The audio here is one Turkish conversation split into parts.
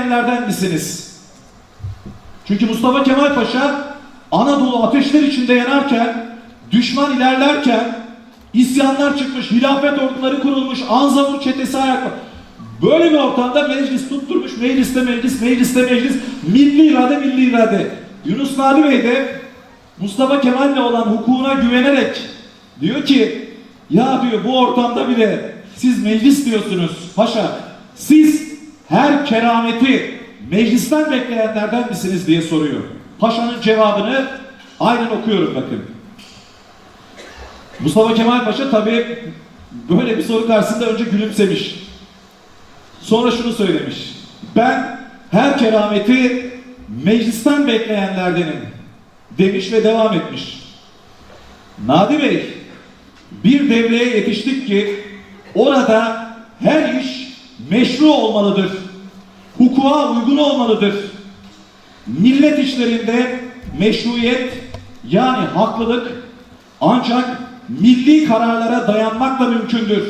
bekleyenlerden misiniz? Çünkü Mustafa Kemal Paşa Anadolu ateşler içinde yanarken, düşman ilerlerken, isyanlar çıkmış, hilafet orduları kurulmuş, Anzavur çetesi ayakta. Böyle bir ortamda meclis tutturmuş, mecliste meclis, mecliste meclis, milli irade, milli irade. Yunus Nadi Bey de Mustafa Kemal'le olan hukukuna güvenerek diyor ki, ya diyor bu ortamda bile siz meclis diyorsunuz paşa, siz her kerameti meclisten bekleyenlerden misiniz diye soruyor. Paşa'nın cevabını aynen okuyorum bakın. Mustafa Kemal Paşa tabii böyle bir soru karşısında önce gülümsemiş. Sonra şunu söylemiş. Ben her kerameti meclisten bekleyenlerdenim demiş ve devam etmiş. Nadi Bey, bir devreye yetiştik ki orada her iş meşru olmalıdır. Hukuka uygun olmalıdır. Millet işlerinde meşruiyet yani haklılık ancak milli kararlara dayanmakla mümkündür.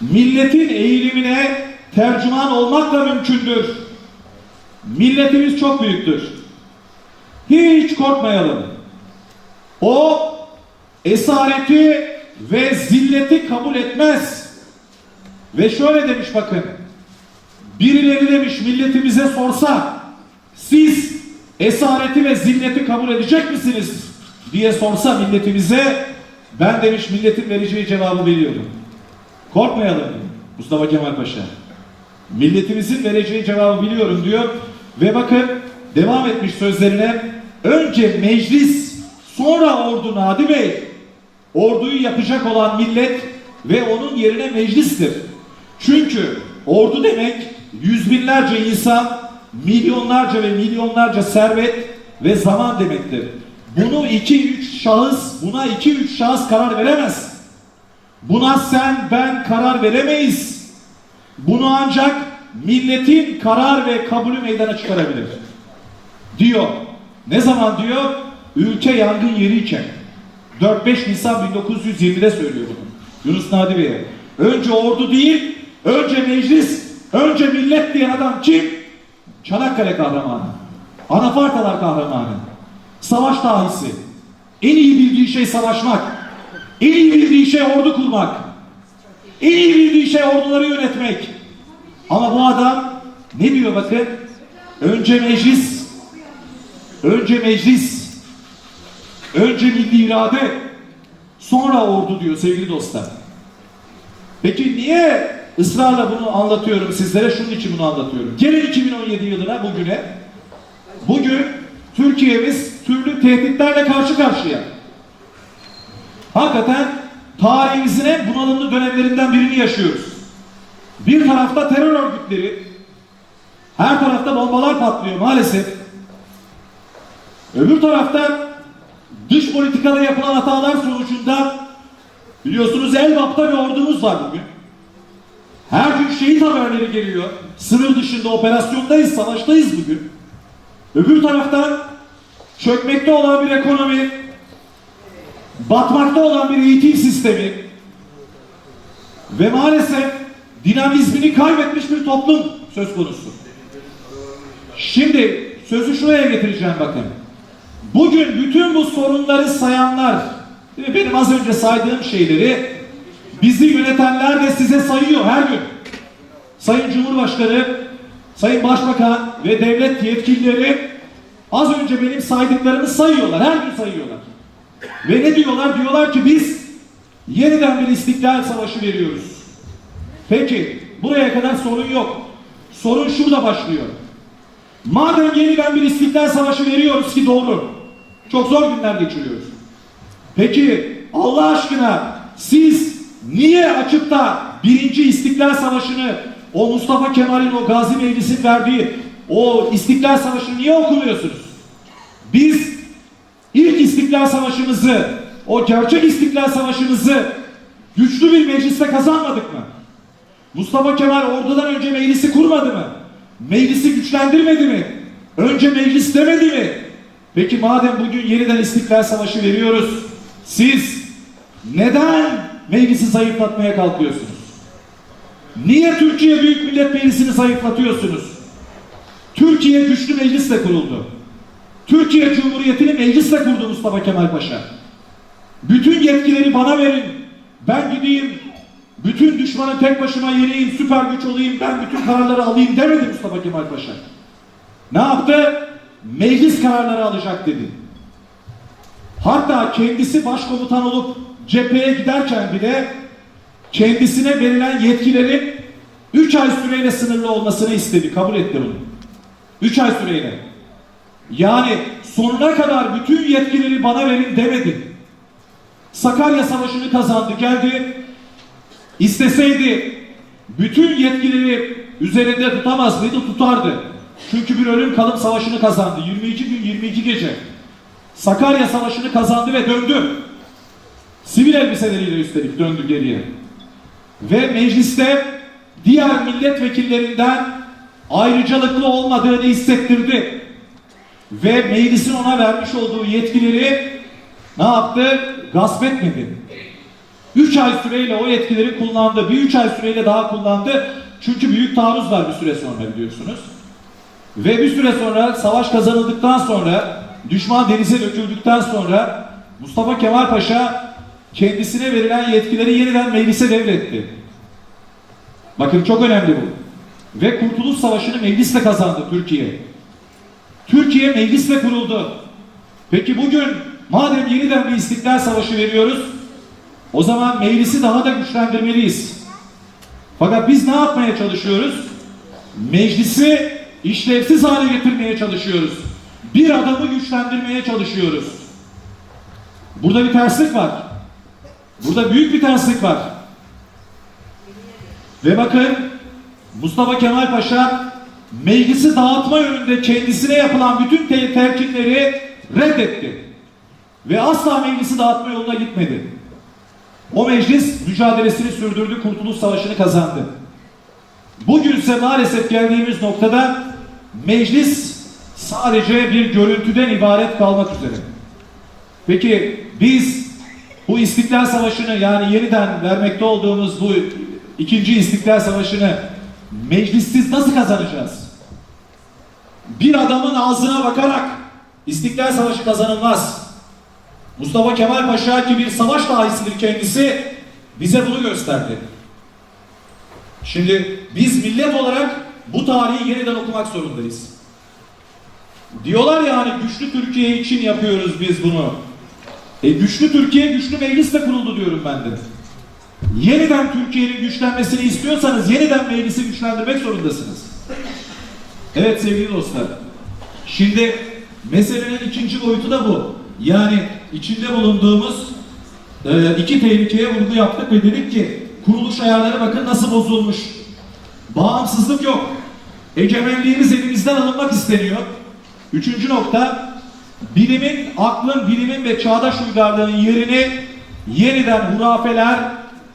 Milletin eğilimine tercüman olmakla mümkündür. Milletimiz çok büyüktür. Hiç korkmayalım. O esareti ve zilleti kabul etmez. Ve şöyle demiş bakın. Birileri demiş milletimize sorsa siz esareti ve zilleti kabul edecek misiniz diye sorsa milletimize, ben demiş milletin vereceği cevabı biliyorum. Korkmayalım diyor Mustafa Kemal Paşa. Milletimizin vereceği cevabı biliyorum diyor ve bakın devam etmiş sözlerine. Önce meclis, sonra ordu Nadi Bey. Orduyu yapacak olan millet ve onun yerine meclistir. Çünkü ordu demek yüz binlerce insan, milyonlarca ve milyonlarca servet ve zaman demektir. Buna 2-3 şahıs karar veremez. Buna sen ben karar veremeyiz. Bunu ancak milletin karar ve kabulü meydana çıkarabilir. Diyor. Ne zaman diyor? Ülke yangın yeriyken. 4-5 Nisan 1920'de söylüyor bunu. Yunus Nadi Bey'e. Önce ordu değil, önce meclis, önce millet diyen adam kim? Çanakkale kahramanı. Anafartalar kahramanı. Savaş dahisi. En iyi bildiği şey savaşmak. En iyi bildiği şey ordu kurmak. En iyi bildiği şey orduları yönetmek. Ama bu adam ne diyor bakın? Önce meclis, önce meclis, önce milli irade, sonra ordu diyor sevgili dostlar. Peki niye ısrarla bunu anlatıyorum sizlere? Şunun için bunu anlatıyorum. Gelin 2017 yılına, bugüne. Bugün Türkiye'miz türlü tehditlerle karşı karşıya. Hakikaten tarihimizin en bunalımlı dönemlerinden birini yaşıyoruz. Bir tarafta terör örgütleri, her tarafta bombalar patlıyor maalesef. Öbür tarafta dış politikada yapılan hatalar sonucunda biliyorsunuz Elbap'ta bir ordumuz var bugün. Her gün şehit haberleri geliyor. Sınır dışında operasyondayız, savaştayız bugün. Öbür taraftan çökmekte olan bir ekonomi, batmakta olan bir eğitim sistemi ve maalesef dinamizmini kaybetmiş bir toplum söz konusu. Şimdi sözü şuraya getireceğim bakın. Bugün bütün bu sorunları sayanlar, benim az önce saydığım şeyleri bizi yönetenler de size sayıyor her gün. Sayın Cumhurbaşkanı, Sayın Başbakan ve devlet yetkilileri az önce benim saydıklarımı sayıyorlar, her gün sayıyorlar. Ve ne diyorlar? Diyorlar ki biz yeniden bir istiklal savaşı veriyoruz. Peki, buraya kadar sorun yok. Sorun şurada başlıyor. Madem yeniden bir istiklal savaşı veriyoruz ki doğru, çok zor günler geçiriyoruz. Peki, Allah aşkına siz niye açıp da birinci İstiklal Savaşı'nı, o Mustafa Kemal'in o Gazi Meclis'in verdiği o İstiklal Savaşı'nı niye okumuyorsunuz? Biz ilk İstiklal Savaşımızı, o gerçek İstiklal Savaşımızı güçlü bir mecliste kazanmadık mı? Mustafa Kemal ordudan önce meclisi kurmadı mı? Meclisi güçlendirmedi mi? Önce meclis demedi mi? Peki madem bugün yeniden İstiklal Savaşı veriyoruz, siz neden meclisi zayıflatmaya kalkıyorsunuz? Niye Türkiye Büyük Millet Meclisi'ni zayıflatıyorsunuz? Türkiye güçlü meclisle kuruldu. Türkiye Cumhuriyeti'ni meclisle kurdu Mustafa Kemal Paşa. Bütün yetkileri bana verin, ben gideyim, bütün düşmanı tek başıma yeneyim, süper güç olayım, ben bütün kararları alayım demedi Mustafa Kemal Paşa. Ne yaptı? Meclis kararları alacak dedi. Hatta kendisi başkomutan olup cepheye giderken bile kendisine verilen yetkilerin 3 ay süreyle sınırlı olmasını istedi, kabul etti bunu. 3 ay süreyle. Yani sonuna kadar bütün yetkileri bana verin demedi. Sakarya Savaşı'nı kazandı, geldi. İsteseydi bütün yetkileri üzerinde tutamaz mıydı? Tutardı. Çünkü bir ölüm kalım savaşını kazandı. 22 gün 22 gece. Sakarya Savaşı'nı kazandı ve döndü. Sivil elbiseleriyle üstelik döndü geriye. Ve mecliste diğer milletvekillerinden ayrıcalıklı olmadığını hissettirdi. Ve meclisin ona vermiş olduğu yetkileri ne yaptı? Gasp etmedi. 3 ay süreyle o yetkileri kullandı. Bir 3 ay süreyle daha kullandı. Çünkü büyük taarruz var bir süre sonra biliyorsunuz. Ve bir süre sonra savaş kazanıldıktan sonra, düşman denize döküldükten sonra Mustafa Kemal Paşa kendisine verilen yetkileri yeniden meclise devretti. Bakın çok önemli bu. Ve Kurtuluş Savaşı'nı meclisle kazandı Türkiye. Türkiye meclisle kuruldu. Peki bugün madem yeniden bir İstiklal Savaşı veriyoruz, o zaman meclisi daha da güçlendirmeliyiz. Fakat biz ne yapmaya çalışıyoruz? Meclisi işlevsiz hale getirmeye çalışıyoruz. Bir adamı güçlendirmeye çalışıyoruz. Burada bir terslik var. Burada büyük bir terslik var. Ve bakın Mustafa Kemal Paşa meclisi dağıtma yönünde kendisine yapılan bütün telkinleri reddetti. Ve asla meclisi dağıtma yoluna gitmedi. O meclis mücadelesini sürdürdü, Kurtuluş Savaşı'nı kazandı. Bugünse maalesef geldiğimiz noktada meclis sadece bir görüntüden ibaret kalmak üzere. Peki biz bu İstiklal Savaşı'nı, yani yeniden vermekte olduğumuz bu ikinci İstiklal Savaşı'nı meclissiz nasıl kazanacağız? Bir adamın ağzına bakarak İstiklal Savaşı kazanılmaz. Mustafa Kemal Paşa ki bir savaş dahisidir kendisi, bize bunu gösterdi. Şimdi biz millet olarak bu tarihi yeniden okumak zorundayız. Diyorlar ya hani güçlü Türkiye için yapıyoruz biz bunu. Güçlü Türkiye güçlü meclisle kuruldu diyorum ben de. Yeniden Türkiye'nin güçlenmesini istiyorsanız yeniden meclisi güçlendirmek zorundasınız. Evet sevgili dostlar. Şimdi meselenin ikinci boyutu da bu. Yani içinde bulunduğumuz iki tehlikeye vurgu yaptık ve dedik ki kuruluş ayarları bakın nasıl bozulmuş. Bağımsızlık yok. Egemenliğimiz elimizden alınmak isteniyor. Üçüncü nokta, bilimin, aklın, bilimin ve çağdaş uygarlığın yerini yeniden hurafeler,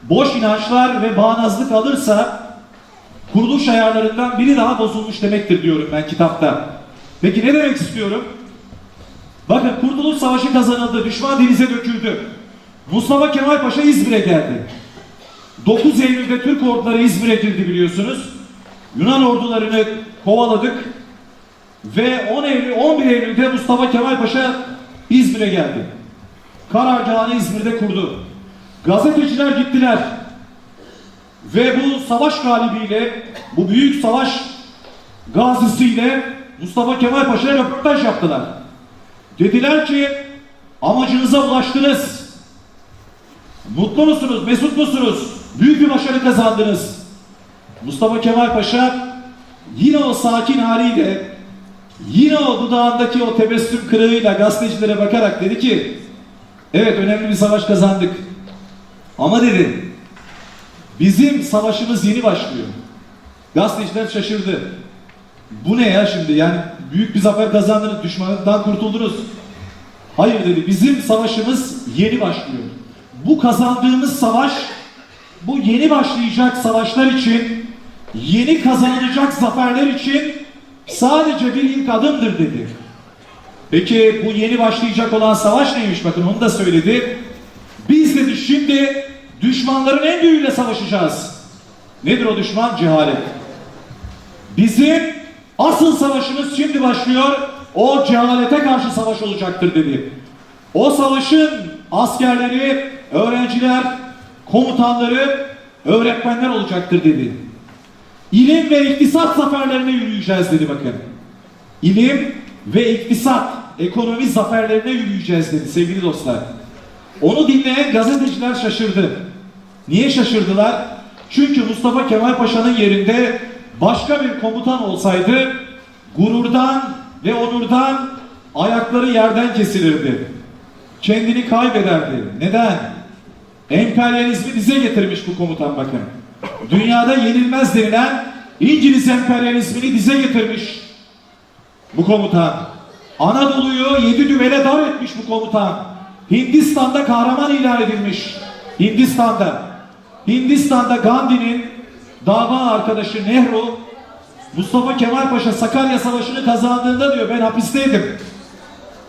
boş inançlar ve bağnazlık alırsa kuruluş ayarlarından biri daha bozulmuş demektir diyorum ben kitapta. Peki ne demek istiyorum? Bakın Kurtuluş Savaşı kazanıldı, düşman denize döküldü. Mustafa Kemal Paşa İzmir'e geldi. 9 Eylül'de Türk orduları İzmir'e girdi biliyorsunuz. Yunan ordularını kovaladık. Ve 11 Eylül'de Mustafa Kemal Paşa İzmir'e geldi. Karargahını İzmir'de kurdu. Gazeteciler gittiler. Ve bu savaş galibiyle, bu büyük savaş gazisiyle Mustafa Kemal Paşa'ya röportaj yaptılar. Dediler ki amacınıza ulaştınız. Mutlu musunuz, mesut musunuz? Büyük bir başarı kazandınız. Mustafa Kemal Paşa yine o sakin haliyle, yine o dudağındaki o tebessüm kırığıyla gazetecilere bakarak dedi ki evet önemli bir savaş kazandık. Ama dedi bizim savaşımız yeni başlıyor. Gazeteciler şaşırdı. Bu ne ya şimdi, yani büyük bir zafer kazandınız, düşmandan kurtuldunuz. Hayır dedi, bizim savaşımız yeni başlıyor. Bu kazandığımız savaş, bu yeni başlayacak savaşlar için, yeni kazanılacak zaferler için sadece bir ilk adımdır dedi. Peki bu yeni başlayacak olan savaş neymiş? Bakın onu da söyledi. Biz dedi şimdi düşmanların en büyüğüyle savaşacağız. Nedir o düşman? Cehalet. Bizim Asıl savaşımız şimdi başlıyor. O cehalete karşı savaş olacaktır dedi. O savaşın askerleri, öğrenciler, komutanları, öğretmenler olacaktır dedi. İlim ve iktisat zaferlerine yürüyeceğiz dedi bakın. İlim ve iktisat, ekonomi zaferlerine yürüyeceğiz dedi sevgili dostlar. Onu dinleyen gazeteciler şaşırdı. Niye şaşırdılar? Çünkü Mustafa Kemal Paşa'nın yerinde başka bir komutan olsaydı gururdan ve onurdan ayakları yerden kesilirdi. Kendini kaybederdi. Neden? Emperyalizmi dize getirmiş bu komutan bakın. Dünyada yenilmez denilen İngiliz emperyalizmini dize getirmiş bu komutan. Anadolu'yu 7 düvele dar etmiş bu komutan. Hindistan'da kahraman ilan edilmiş. Hindistan'da Gandhi'nin dava arkadaşı Nehru, Mustafa Kemal Paşa Sakarya Savaşı'nı kazandığında diyor ben hapisteydim.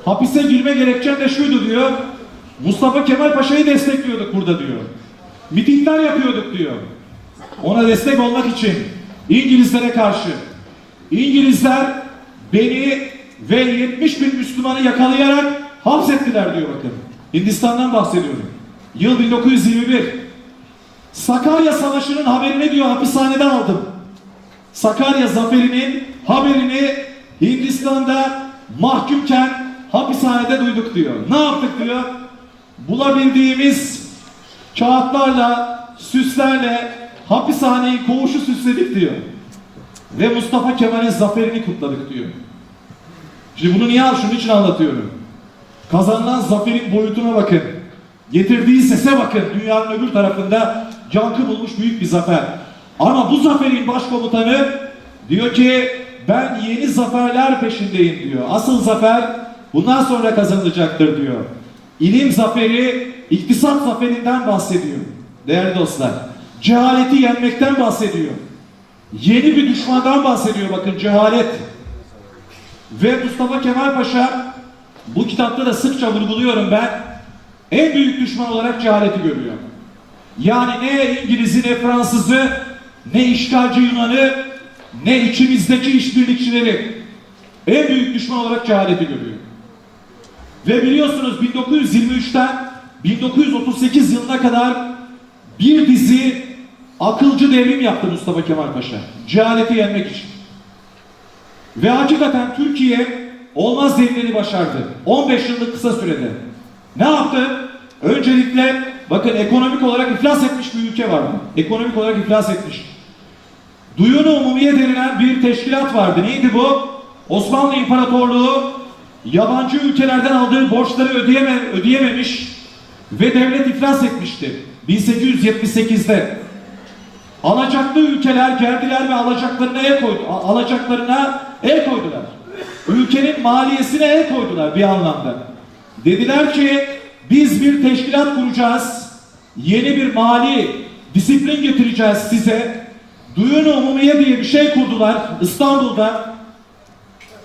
Hapise girme gerekçem de şuydu diyor. Mustafa Kemal Paşa'yı destekliyorduk burada diyor. Mitingler yapıyorduk diyor. Ona destek olmak için İngilizlere karşı. İngilizler beni ve 70 bin Müslümanı yakalayarak hapsettiler diyor bakın. Hindistan'dan bahsediyorum. Yıl 1921. Sakarya Savaşı'nın haberini diyor hapishaneden aldım. Sakarya zaferinin haberini Hindistan'da mahkumken hapishanede duyduk diyor. Ne yaptık diyor? Bulabildiğimiz kağıtlarla, süslerle hapishaneyi, koğuşu süsledik diyor. Ve Mustafa Kemal'in zaferini kutladık diyor. Şimdi bunu niye şunun için anlatıyorum? Kazanılan zaferin boyutuna bakın. Getirdiği sese bakın. Dünyanın öbür tarafında yankı bulmuş büyük bir zafer. Ama bu zaferin başkomutanı diyor ki ben yeni zaferler peşindeyim diyor. Asıl zafer bundan sonra kazanılacaktır diyor. İlim zaferi, iktisat zaferinden bahsediyor. Değerli dostlar. Cehaleti yenmekten bahsediyor. Yeni bir düşmandan bahsediyor bakın cehalet. Ve Mustafa Kemal Paşa bu kitapta da sıkça vurguluyorum ben. En büyük düşman olarak cehaleti görüyor. Yani ne İngiliz'i ne Fransız'ı ne işgalci Yunan'ı ne içimizdeki işbirlikçileri en büyük düşman olarak cehaleti görüyor. Ve biliyorsunuz 1923'ten 1938 yılına kadar bir dizi akılcı devrim yaptı Mustafa Kemal Paşa. Cehaleti yenmek için. Ve hakikaten Türkiye olmaz devrini başardı. 15 yıllık kısa sürede. Ne yaptı? Öncelikle bakın ekonomik olarak iflas etmiş bir ülke vardı. Ekonomik olarak iflas etmiş. Duyunu Umumiye denilen bir teşkilat vardı. Neydi bu? Osmanlı İmparatorluğu yabancı ülkelerden aldığı borçları ödeyememiş ve devlet iflas etmişti. 1878'de. Alacaklı ülkeler geldiler ve alacaklarına el koydular. Ülkenin maliyesine el koydular bir anlamda. Dediler ki biz bir teşkilat kuracağız. Yeni bir mali disiplin getireceğiz size. Duyunu Umumiye diye bir şey kurdular İstanbul'da.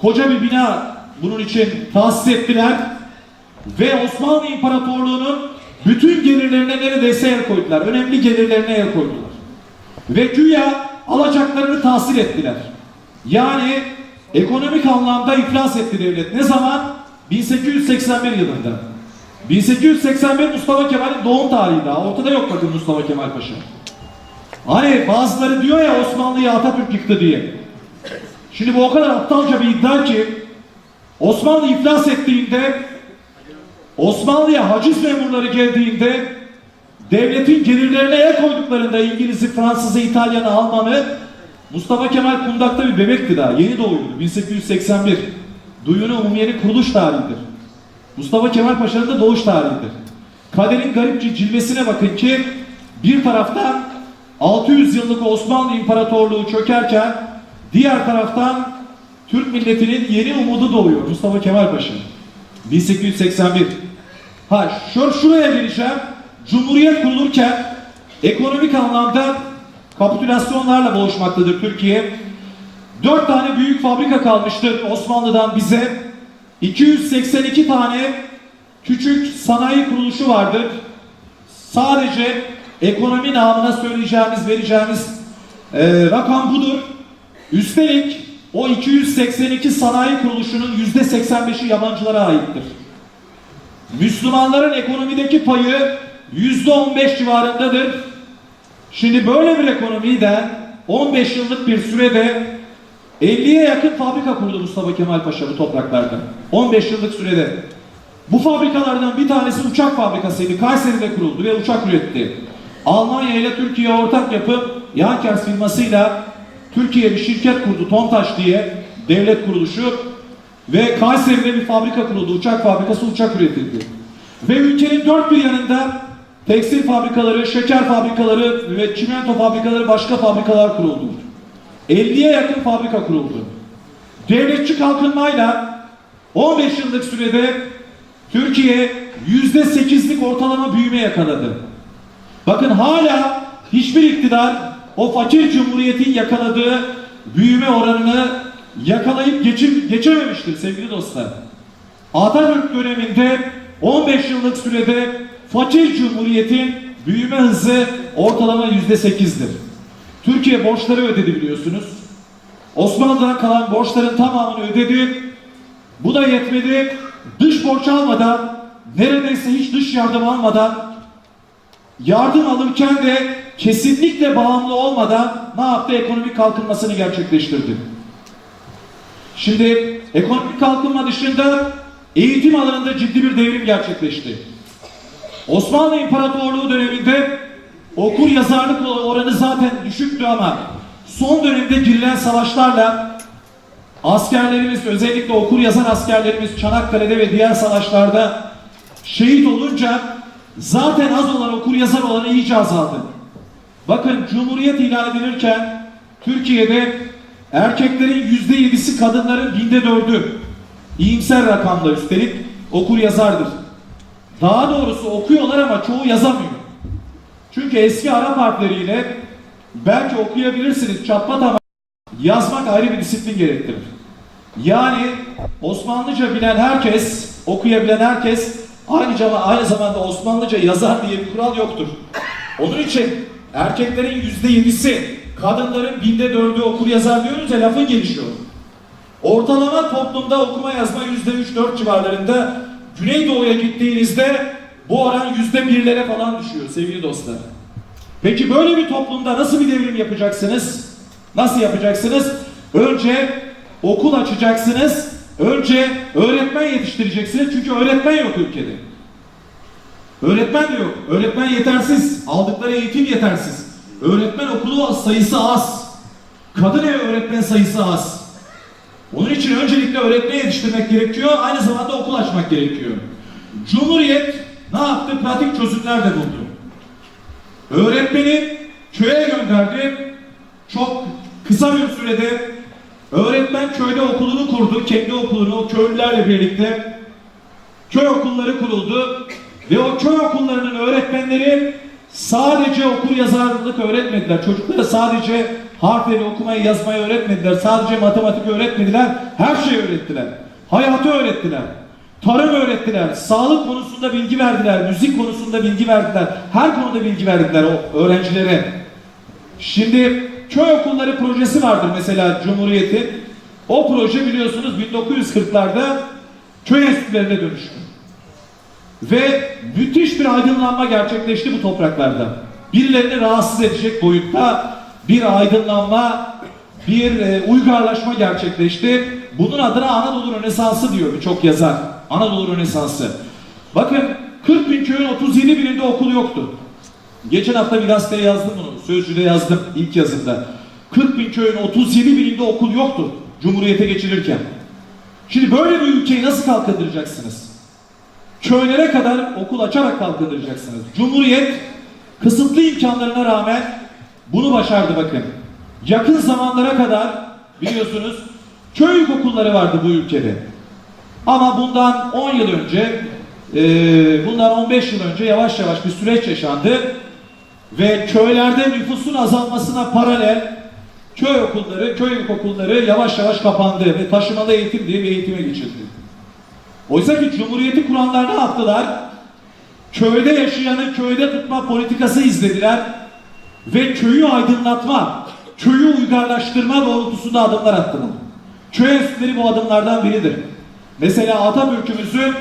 Koca bir bina bunun için tahsis ettiler. Ve Osmanlı İmparatorluğu'nun bütün gelirlerine neredeyse el koydular. Önemli gelirlerine el koydular. Ve güya alacaklarını tahsil ettiler. Yani ekonomik anlamda iflas etti devlet. Ne zaman? 1881 yılında. 1881 Mustafa Kemal'in doğum tarihi daha. Ortada yok bakın Mustafa Kemal Paşa. Hani bazıları diyor ya Osmanlı'yı Atatürk yıktı diye. Şimdi bu o kadar aptalca bir iddia ki Osmanlı iflas ettiğinde, Osmanlı'ya haciz memurları geldiğinde, devletin gelirlerine el koyduklarında İngiliz'i, Fransız'ı, İtalyan'ı, Alman'ı, Mustafa Kemal kundakta bir bebekti daha. Yeni doğuydu. 1881. Duyunu Umumiye'nin kuruluş tarihidir. Mustafa Kemal Paşa'nın da doğuş tarihidir. Kaderin garip cilvesine bakın ki bir taraftan 600 yıllık Osmanlı İmparatorluğu çökerken diğer taraftan Türk milletinin yeni umudu doğuyor. Mustafa Kemal Paşa. 1881. Şuraya geleceğim. Cumhuriyet kurulurken ekonomik anlamda kapitülasyonlarla boğuşmaktadır Türkiye. 4 tane büyük fabrika kalmıştır Osmanlı'dan bize. 282 tane küçük sanayi kuruluşu vardır. Sadece ekonomi namına söyleyeceğimiz, vereceğimiz rakam budur. Üstelik o 282 sanayi kuruluşunun %85'i yabancılara aittir. Müslümanların ekonomideki payı %15 civarındadır. Şimdi böyle bir ekonomiden 15 yıllık bir sürede 50'ye yakın fabrika kurdu Mustafa Kemal Paşa bu topraklarda. 15 yıllık sürede. Bu fabrikalardan bir tanesi uçak fabrikasıydı. Kayseri'de kuruldu ve uçak üretti. Almanya ile Türkiye ortak yapıp Yankers firmasıyla Türkiye bir şirket kurdu. Tontaş diye devlet kuruluşu. Ve Kayseri'de bir fabrika kuruldu. Uçak fabrikası, uçak üretildi. Ve ülkenin dört bir yanında tekstil fabrikaları, şeker fabrikaları ve çimento fabrikaları, başka fabrikalar kuruldu. 50'ye yakın fabrika kuruldu. Devletçi kalkınmayla 15 yıllık sürede Türkiye %8'lik ortalama büyüme yakaladı. Bakın hala hiçbir iktidar o fakir cumhuriyetin yakaladığı büyüme oranını yakalayıp geçememiştir sevgili dostlar. Atatürk döneminde 15 yıllık sürede fakir cumhuriyetin büyüme hızı ortalama %8'dir. Türkiye borçları ödedi biliyorsunuz. Osmanlı'dan kalan borçların tamamını ödedi. Bu da yetmedi. Dış borç almadan, neredeyse hiç dış yardım almadan, yardım alırken de kesinlikle bağımlı olmadan ne yaptı? Ekonomik kalkınmasını gerçekleştirdi. Şimdi ekonomik kalkınma dışında eğitim alanında ciddi bir devrim gerçekleşti. Osmanlı İmparatorluğu döneminde okur yazarlık oranı zaten düşüktü ama son dönemde girilen savaşlarla askerlerimiz, özellikle okur yazar askerlerimiz Çanakkale'de ve diğer savaşlarda şehit olunca zaten az olan okur yazar olanı iyice azaldı. Bakın Cumhuriyet ilan edilirken Türkiye'de erkeklerin %7'si, kadınların %4'ü. İyimser rakamda üstelik okur yazardır. Daha doğrusu okuyorlar ama çoğu yazamıyor. Çünkü eski Arap harfleriyle belki okuyabilirsiniz çatpat ama yazmak ayrı bir disiplin gerektirir. Yani Osmanlıca bilen herkes, okuyabilen herkes aynı zamanda Osmanlıca yazar diye bir kural yoktur. Onun için erkeklerin %7'si, kadınların %4'ü okur yazar diyoruz ya, lafın gelişi o. Ortalama toplumda okuma yazma %3-4 civarlarında. Güneydoğu'ya gittiğinizde bu oran %1'lere falan düşüyor sevgili dostlar. Peki böyle bir toplumda nasıl bir devrim yapacaksınız? Nasıl yapacaksınız? Önce okul açacaksınız. Önce öğretmen yetiştireceksiniz. Çünkü öğretmen yok ülkede. Öğretmen de yok. Öğretmen yetersiz. Aldıkları eğitim yetersiz. Öğretmen okulu sayısı az. Kadın ev öğretmen sayısı az. Onun için öncelikle öğretmen yetiştirmek gerekiyor. Aynı zamanda okul açmak gerekiyor. Cumhuriyet ne yaptı? Pratik çözümler de buldu. Öğretmeni köye gönderdi. Çok kısa bir sürede öğretmen köyde okulunu kurdu. Kendi okulunu o köylülerle birlikte köy okulları kuruldu. Ve o köy okullarının öğretmenleri sadece okur yazarlık öğretmediler. Çocuklara sadece harfleri okumayı yazmayı öğretmediler. Sadece matematik öğretmediler. Her şeyi öğrettiler. Hayatı öğrettiler. Tarım öğrettiler. Sağlık konusunda bilgi verdiler. Müzik konusunda bilgi verdiler. Her konuda bilgi verdiler o öğrencilere. Şimdi köy okulları projesi vardır mesela Cumhuriyet'in. O proje biliyorsunuz 1940'larda köy enstitülerine dönüştü. Ve müthiş bir aydınlanma gerçekleşti bu topraklarda. Birilerini rahatsız edecek boyutta bir aydınlanma, bir uygarlaşma gerçekleşti. Bunun adına Anadolu Rönesansı diyor birçok yazar. Anadolu Rönesansı. Bakın 40 bin köyün 37 bininde okul yoktu. Geçen hafta bir gazeteye yazdım bunu. Sözcü'de yazdım ilk yazımda. 40 bin köyün 37 bininde okul yoktu Cumhuriyete geçirirken. Şimdi böyle bir ülkeyi nasıl kalkındıracaksınız? Köylere kadar okul açarak kalkındıracaksınız. Cumhuriyet kısıtlı imkanlarına rağmen bunu başardı bakın. Yakın zamanlara kadar biliyorsunuz köy okulları vardı bu ülkede. Ama bundan 10 yıl önce, bundan 15 yıl önce yavaş yavaş bir süreç yaşandı. Ve köylerde nüfusun azalmasına paralel köy okulları yavaş yavaş kapandı ve taşımalı eğitim diye bir eğitime geçildi. Oysa ki Cumhuriyeti kuranlar ne yaptılar? Köyde yaşayanı köyde tutma politikası izlediler ve köyü aydınlatma, köyü uygarlaştırma doğrultusunda adımlar attılar. Köy enstitüleri bu adımlardan biridir. Mesela Atatürk'ümüzün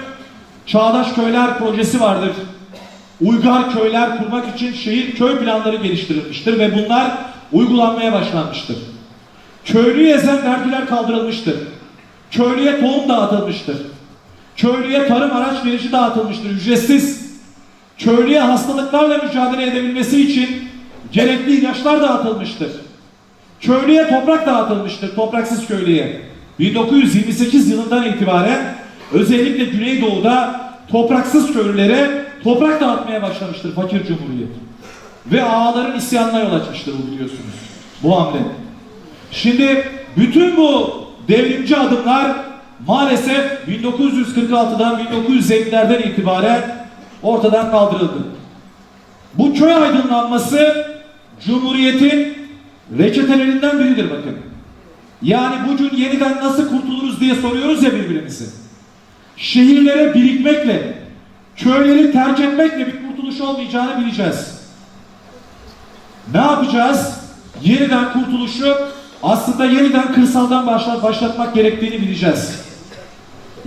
Çağdaş Köyler projesi vardır. Uygar köyler kurmak için şehir köy planları geliştirilmiştir ve bunlar uygulanmaya başlanmıştır. Köylüyü ezen vergiler kaldırılmıştır. Köylüye tohum dağıtılmıştır. Köylüye tarım araç verişi dağıtılmıştır, ücretsiz. Köylüye hastalıklarla mücadele edebilmesi için gerekli ilaçlar dağıtılmıştır. Köylüye toprak dağıtılmıştır, topraksız köylüye. 1928 yılından itibaren özellikle Güneydoğu'da topraksız köylülere toprak dağıtmaya başlamıştır fakir cumhuriyet. Ve ağaların isyanına yol açmıştır bu, biliyorsunuz. Bu hamle. Şimdi bütün bu devrimci adımlar maalesef 1946'dan 1950'lerden itibaren ortadan kaldırıldı. Bu köy aydınlanması Cumhuriyet'in reçetelerinden biridir bakın. Yani bugün yeniden nasıl kurtuluruz diye soruyoruz ya birbirimize. Şehirlere birikmekle, köyleri terk etmekle bir kurtuluş olmayacağını bileceğiz. Ne yapacağız? Yeniden kurtuluşu aslında yeniden kırsaldan başlatmak gerektiğini bileceğiz.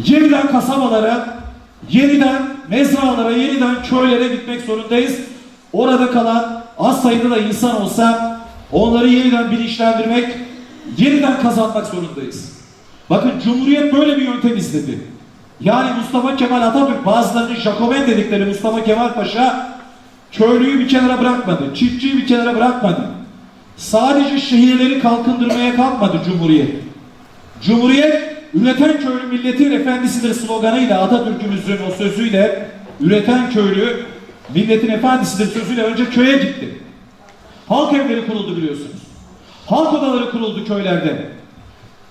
Yeniden kasabalara, yeniden mezralara, yeniden köylere gitmek zorundayız. Orada kalan az sayıda da insan olsa onları yeniden bilinçlendirmek, yeniden kazanmak zorundayız. Bakın Cumhuriyet böyle bir yöntem izledi. Yani Mustafa Kemal Atatürk, bazılarının Jacoben dedikleri Mustafa Kemal Paşa köylüyü bir kenara bırakmadı, çiftçiyi bir kenara bırakmadı. Sadece şehirleri kalkındırmaya kalkmadı Cumhuriyet. Cumhuriyet, üreten köylü milletin efendisidir sloganıyla, Atatürk'ümüzün o sözüyle, üreten köylü milletin efendisidir sözüyle önce köye gitti. Halk evleri kuruldu biliyorsunuz. Halk odaları kuruldu köylerde.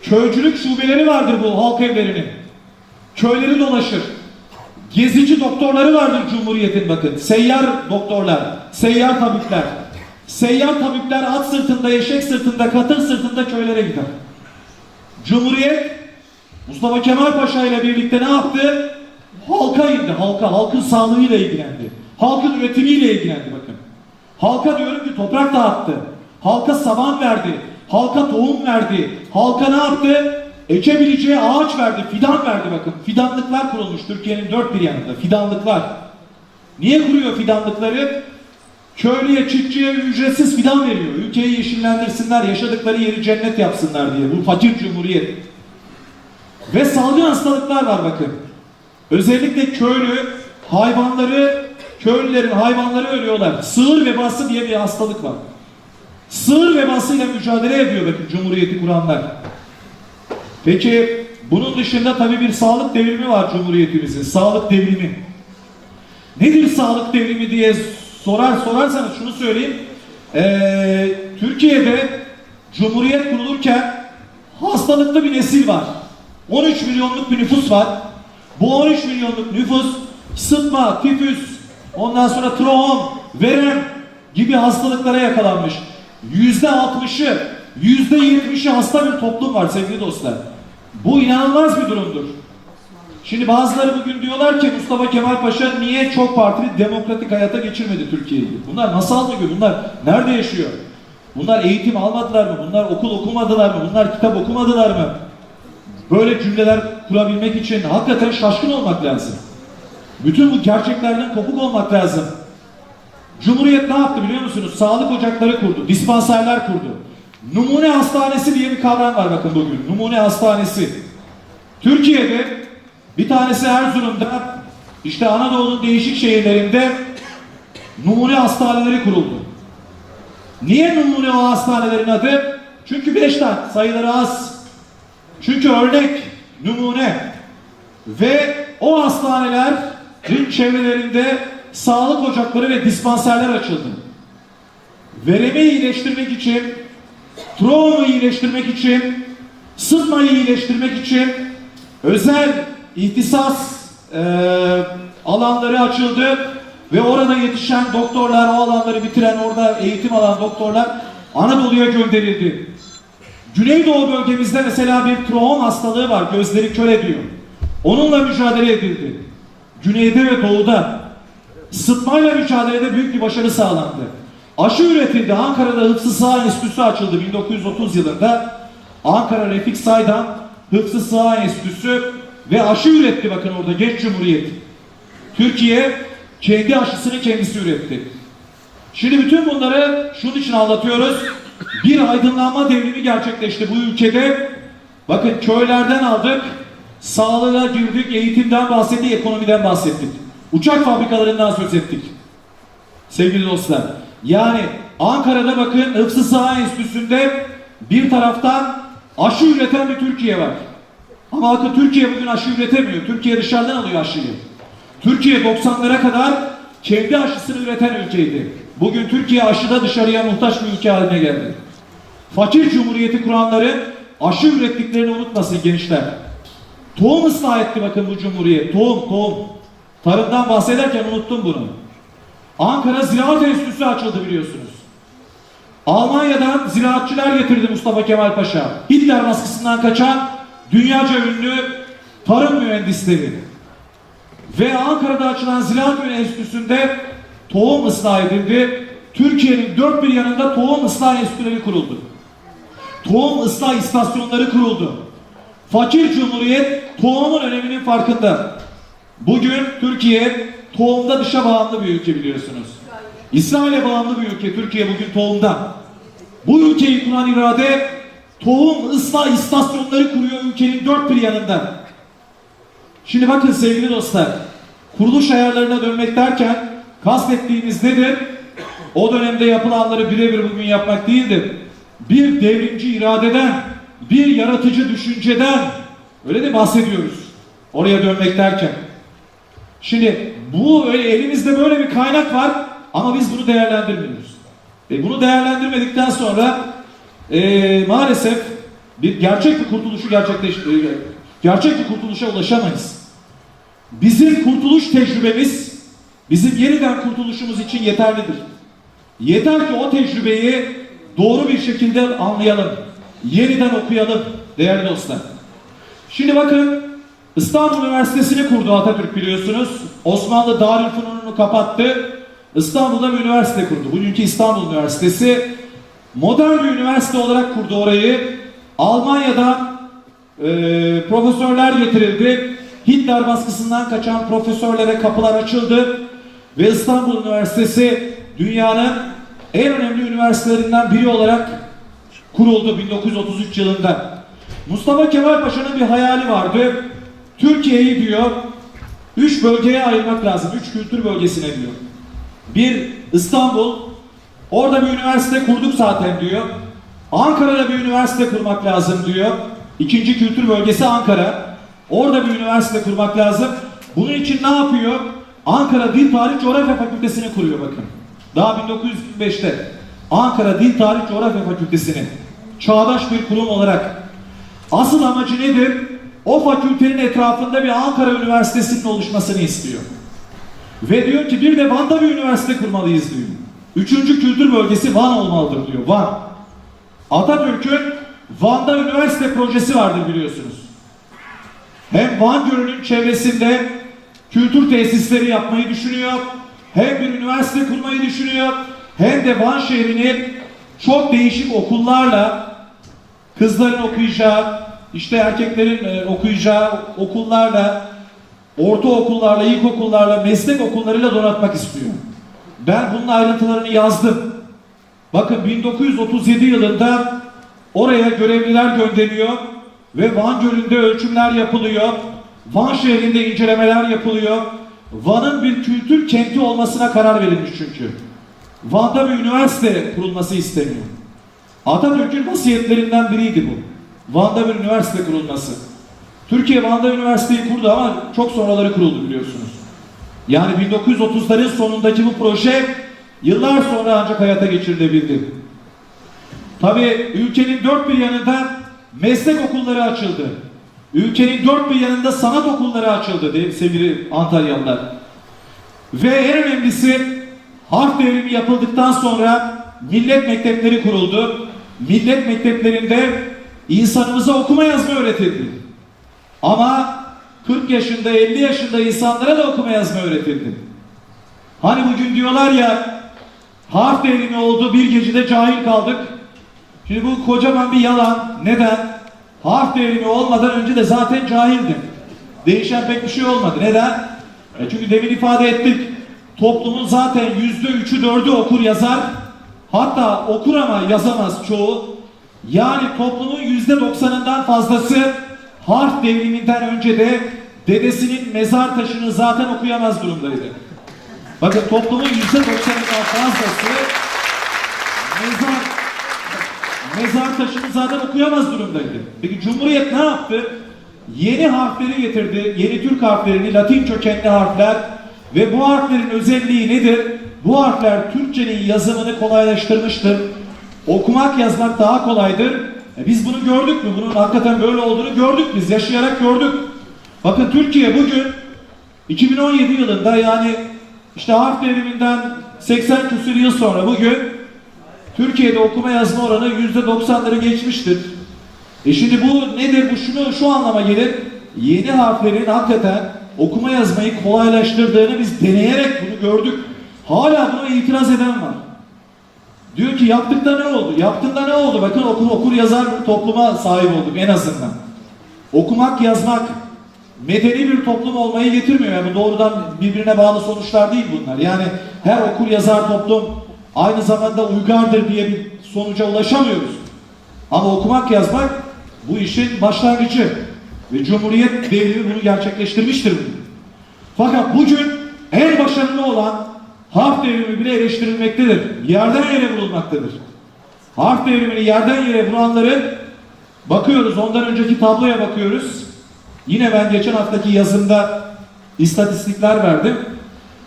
Köycülük şubeleri vardır bu halk evlerinin. Köyleri dolaşır. Gezici doktorları vardır Cumhuriyet'in bakın. Seyyar doktorlar, seyyar tabipler. Seyyar tabipler at sırtında, eşek sırtında, katır sırtında köylere gider. Cumhuriyet Mustafa Kemal Paşa ile birlikte ne yaptı? Halka indi, halkın sağlığıyla ilgilendi. Halkın üretimiyle ilgilendi bakın. Halka diyorum ki toprak dağıttı. Halka saban verdi. Halka tohum verdi. Halka ne yaptı? Ekebileceği ağaç verdi, fidan verdi bakın. Fidanlıklar kurulmuş Türkiye'nin dört bir yanında. Fidanlıklar. Niye kuruyor fidanlıkları? Köylüye, çiftçiye ücretsiz fidan veriyor. Ülkeyi yeşillendirsinler, yaşadıkları yeri cennet yapsınlar diye. Bu fakir cumhuriyet. Ve salgın hastalıklar var bakın. Özellikle köylülerin hayvanları ölüyorlar. Sığır vebası diye bir hastalık var. Sığır vebasıyla mücadele ediyor bakın Cumhuriyeti kuranlar. Peki bunun dışında tabii bir sağlık devrimi var Cumhuriyetimizin. Sağlık devrimi. Nedir sağlık devrimi diye sorarsanız şunu söyleyeyim. Türkiye'de Cumhuriyet kurulurken hastalıklı bir nesil var. 13 milyonluk bir nüfus var. Bu 13 milyonluk nüfus sıtma, tifüs, ondan sonra trombon, verem gibi hastalıklara yakalanmış. %60'ı, %70'i hasta bir toplum var sevgili dostlar. Bu inanılmaz bir durumdur. Şimdi bazıları bugün diyorlar ki Mustafa Kemal Paşa niye çok partili demokratik hayata geçirmedi Türkiye'yi? Bunlar nasıl mı? Bunlar nerede yaşıyor? Bunlar eğitim almadılar mı? Bunlar okul okumadılar mı? Bunlar kitap okumadılar mı? Böyle cümleler kurabilmek için hakikaten şaşkın olmak lazım. Bütün bu gerçeklerden kopuk olmak lazım. Cumhuriyet ne yaptı biliyor musunuz? Sağlık ocakları kurdu, dispanserler kurdu. Numune hastanesi diye bir kavram var bakın bugün. Numune hastanesi. Türkiye'de bir tanesi Erzurum'da, işte Anadolu'nun değişik şehirlerinde numune hastaneleri kuruldu. Niye numune o hastanelerin adı? Çünkü 5 tane, sayıları az. Çünkü örnek, numune. Ve o hastanelerin çevrelerinde sağlık ocakları ve dispanserler açıldı. Veremi iyileştirmek için, travmayı iyileştirmek için, sıtmayı iyileştirmek için özel ihtisas alanları açıldı ve orada yetişen doktorlar, o alanları bitiren, orada eğitim alan doktorlar Anadolu'ya gönderildi. Güneydoğu bölgemizde mesela bir trombon hastalığı var, gözleri kör ediyor. Onunla mücadele edildi. Güneyde ve doğuda sıtmayla mücadelede büyük bir başarı sağlandı. Aşı üretildi. Ankara'da Hıfzı Sağ Enstitüsü açıldı 1930 yılında. Ankara Refik Saydam Hıfzı Sıha Enstitüsü ve aşı üretti bakın orada genç cumhuriyet. Türkiye kendi aşısını kendisi üretti. Şimdi bütün bunları şunun için anlatıyoruz. Bir aydınlanma devrimi gerçekleşti bu ülkede. Bakın köylerden aldık, sağlığa girdik, eğitimden bahsettik, ekonomiden bahsettik. Uçak fabrikalarından söz ettik. Sevgili dostlar. Yani Ankara'da bakın Hıfzı Sıha Enstitüsü'nde bir taraftan aşı üreten bir Türkiye var. Ama bakın Türkiye bugün aşı üretemiyor. Türkiye dışarıdan alıyor aşıyı. Türkiye 90'lara kadar kendi aşısını üreten ülkeydi. Bugün Türkiye aşıda dışarıya muhtaç bir ülke haline geldi. Fakir cumhuriyeti kuranların aşı ürettiklerini unutmasın gençler. Tohum ıslah etti bakın bu cumhuriyet. Tohum. Tarımdan bahsederken unuttum bunu. Ankara Ziraat Enstitüsü açıldı biliyorsunuz. Almanya'dan ziraatçılar getirdi Mustafa Kemal Paşa. Hitler baskısından kaçan dünyaca ünlü tarım mühendisleri. Ve Ankara'da açılan Ziraat Enstitüsü'nde tohum ıslah edildi. Türkiye'nin dört bir yanında tohum ıslah enstitüleri kuruldu. Tohum ıslah istasyonları kuruldu. Fakir cumhuriyet tohumun öneminin farkında. Bugün Türkiye tohumda dışa bağımlı bir ülke biliyorsunuz. İsrail'e bağımlı bir ülke Türkiye bugün tohumda. Bu ülkeyi kuran irade tohum ıslah istasyonları kuruyor ülkenin dört bir yanında. Şimdi bakın sevgili dostlar, kuruluş ayarlarına dönmek derken kastettiğimiz nedir? O dönemde yapılanları birebir bugün yapmak değildir. Bir devrimci iradeden, bir yaratıcı düşünceden öyle de bahsediyoruz. Oraya dönmek derken. Şimdi bu öyle elimizde böyle bir kaynak var ama biz bunu değerlendirmiyoruz. Bunu değerlendirmedikten sonra maalesef gerçek bir kurtuluşa ulaşamayız. Bizim kurtuluş tecrübemiz bizim yeniden kurtuluşumuz için yeterlidir. Yeter ki o tecrübeyi doğru bir şekilde anlayalım. Yeniden okuyalım değerli dostlar. Şimdi bakın İstanbul Üniversitesi'ni kurdu Atatürk biliyorsunuz. Osmanlı Darülfünun'unu kapattı. İstanbul'da bir üniversite kurdu. Bugünkü İstanbul Üniversitesi modern bir üniversite olarak kurdu orayı. Almanya'dan profesörler getirildi. Hitler baskısından kaçan profesörlere kapılar açıldı. Ve İstanbul Üniversitesi dünyanın en önemli üniversitelerinden biri olarak kuruldu 1933 yılında. Mustafa Kemal Paşa'nın bir hayali vardı. Türkiye'yi diyor 3 bölgeye ayırmak lazım. 3 kültür bölgesine diyor. Bir İstanbul, orada bir üniversite kurduk zaten diyor. Ankara'da bir üniversite kurmak lazım diyor. İkinci kültür bölgesi Ankara. Orada bir üniversite kurmak lazım. Bunun için ne yapıyor? Ankara Dil Tarih Coğrafya Fakültesini kuruyor bakın. Daha 1925'te. Ankara Dil Tarih Coğrafya Fakültesini. Çağdaş bir kurum olarak. Asıl amacı nedir? O fakültenin etrafında bir Ankara Üniversitesi'nin oluşmasını istiyor. Ve diyor ki bir de Van'da bir üniversite kurmalıyız diyor. Üçüncü kültür bölgesi Van olmalıdır diyor. Van. Atatürk'ün Van'da üniversite projesi vardır biliyorsunuz. Hem Van Gölü'nün çevresinde kültür tesisleri yapmayı düşünüyor, hem bir üniversite kurmayı düşünüyor, hem de Van şehrini çok değişik okullarla, kızların okuyacağı, işte erkeklerin okuyacağı okullarla, ortaokullarla, ilkokullarla, meslek okullarıyla donatmak istiyor. Ben bunun ayrıntılarını yazdım. Bakın 1937 yılında oraya görevliler gönderiliyor ve Van Gölü'nde ölçümler yapılıyor. Van şehrinde incelemeler yapılıyor. Van'ın bir kültür kenti olmasına karar verilmiş çünkü. Van'da bir üniversite kurulması isteniyor. Atatürk'ün vasiyetlerinden biriydi bu. Van'da bir üniversite kurulması. Türkiye Van'da üniversiteyi kurdu ama çok sonraları kuruldu biliyorsunuz. Yani 1930'ların sonundaki bu proje yıllar sonra ancak hayata geçirilebildi. Tabii ülkenin dört bir yanında meslek okulları açıldı. Ülkenin dört bir yanında sanat okulları açıldı değil mi sevgili Antalyalılar? Ve en önemlisi harf devrimi yapıldıktan sonra millet mektepleri kuruldu. Millet mekteplerinde insanımıza okuma yazma öğretildi. Ama 40 yaşında 50 yaşında insanlara da okuma yazma öğretildi. Hani bugün diyorlar ya harf devrimi oldu bir gecede cahil kaldık. Şimdi bu kocaman bir yalan. Neden? harf devrimi olmadan önce de zaten cahildim. Değişen pek bir şey olmadı. Neden? Çünkü demin ifade ettik. Toplumun zaten %3'ü 4'ü okur yazar. Hatta okur ama yazamaz çoğu. Yani toplumun %90'ından fazlası harf devriminden önce de dedesinin mezar taşını zaten okuyamaz durumdaydı. Bakın toplumun %90'ından fazlası mezar taşını zaten okuyamaz durumdaydı. Peki Cumhuriyet ne yaptı? Yeni harfleri getirdi. Yeni Türk harflerini, Latin kökenli harfler ve bu harflerin özelliği nedir? Bu harfler Türkçenin yazımını kolaylaştırmıştır. Okumak yazmak daha kolaydır. Biz bunu gördük mü? Bunun hakikaten böyle olduğunu gördük biz. Yaşayarak gördük. Bakın Türkiye bugün 2017 yılında yani işte harf devriminden 80 küsur yıl sonra bugün Türkiye'de okuma yazma oranı %90'ları geçmiştir. Şimdi bu nedir? Bu şu anlama gelir. Yeni harflerin hakikaten okuma yazmayı kolaylaştırdığını biz deneyerek bunu gördük. Hala buna itiraz eden var. Diyor ki yaptıkta ne oldu? Yaptığında ne oldu? Bakın okur yazar bir topluma sahip olduk en azından. Okumak yazmak medeni bir toplum olmayı getirmiyor. Yani doğrudan birbirine bağlı sonuçlar değil bunlar. Yani her okur yazar toplum aynı zamanda uygardır diye bir sonuca ulaşamıyoruz. Ama okumak yazmak bu işin başlangıcı. Ve Cumhuriyet devrimi bunu gerçekleştirmiştir. Fakat bugün en başarılı olan harf devrimi bile eleştirilmektedir. Yerden yere vurulmaktadır. Harf devrimini yerden yere vuranların bakıyoruz, ondan önceki tabloya bakıyoruz. Yine ben geçen haftaki yazımda istatistikler verdim.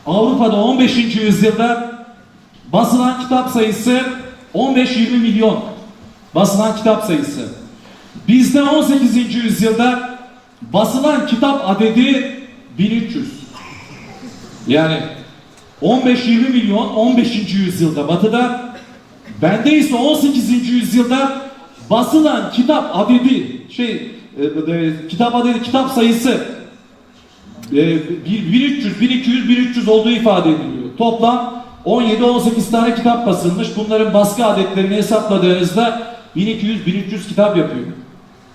Avrupa'da 15. yüzyılda basılan kitap sayısı 15-20 milyon. Basılan kitap sayısı. Bizde 18. yüzyılda basılan kitap adedi 1300. Yani 15-20 milyon 15. yüzyılda Batı'da, bende ise 18. yüzyılda basılan kitap adedi kitap sayısı 1300, 1200, 1300 olduğu ifade ediliyor. Toplam 17-18 tane kitap basılmış. Bunların baskı adetlerini hesapladığınızda 1200-1300 kitap yapıyor.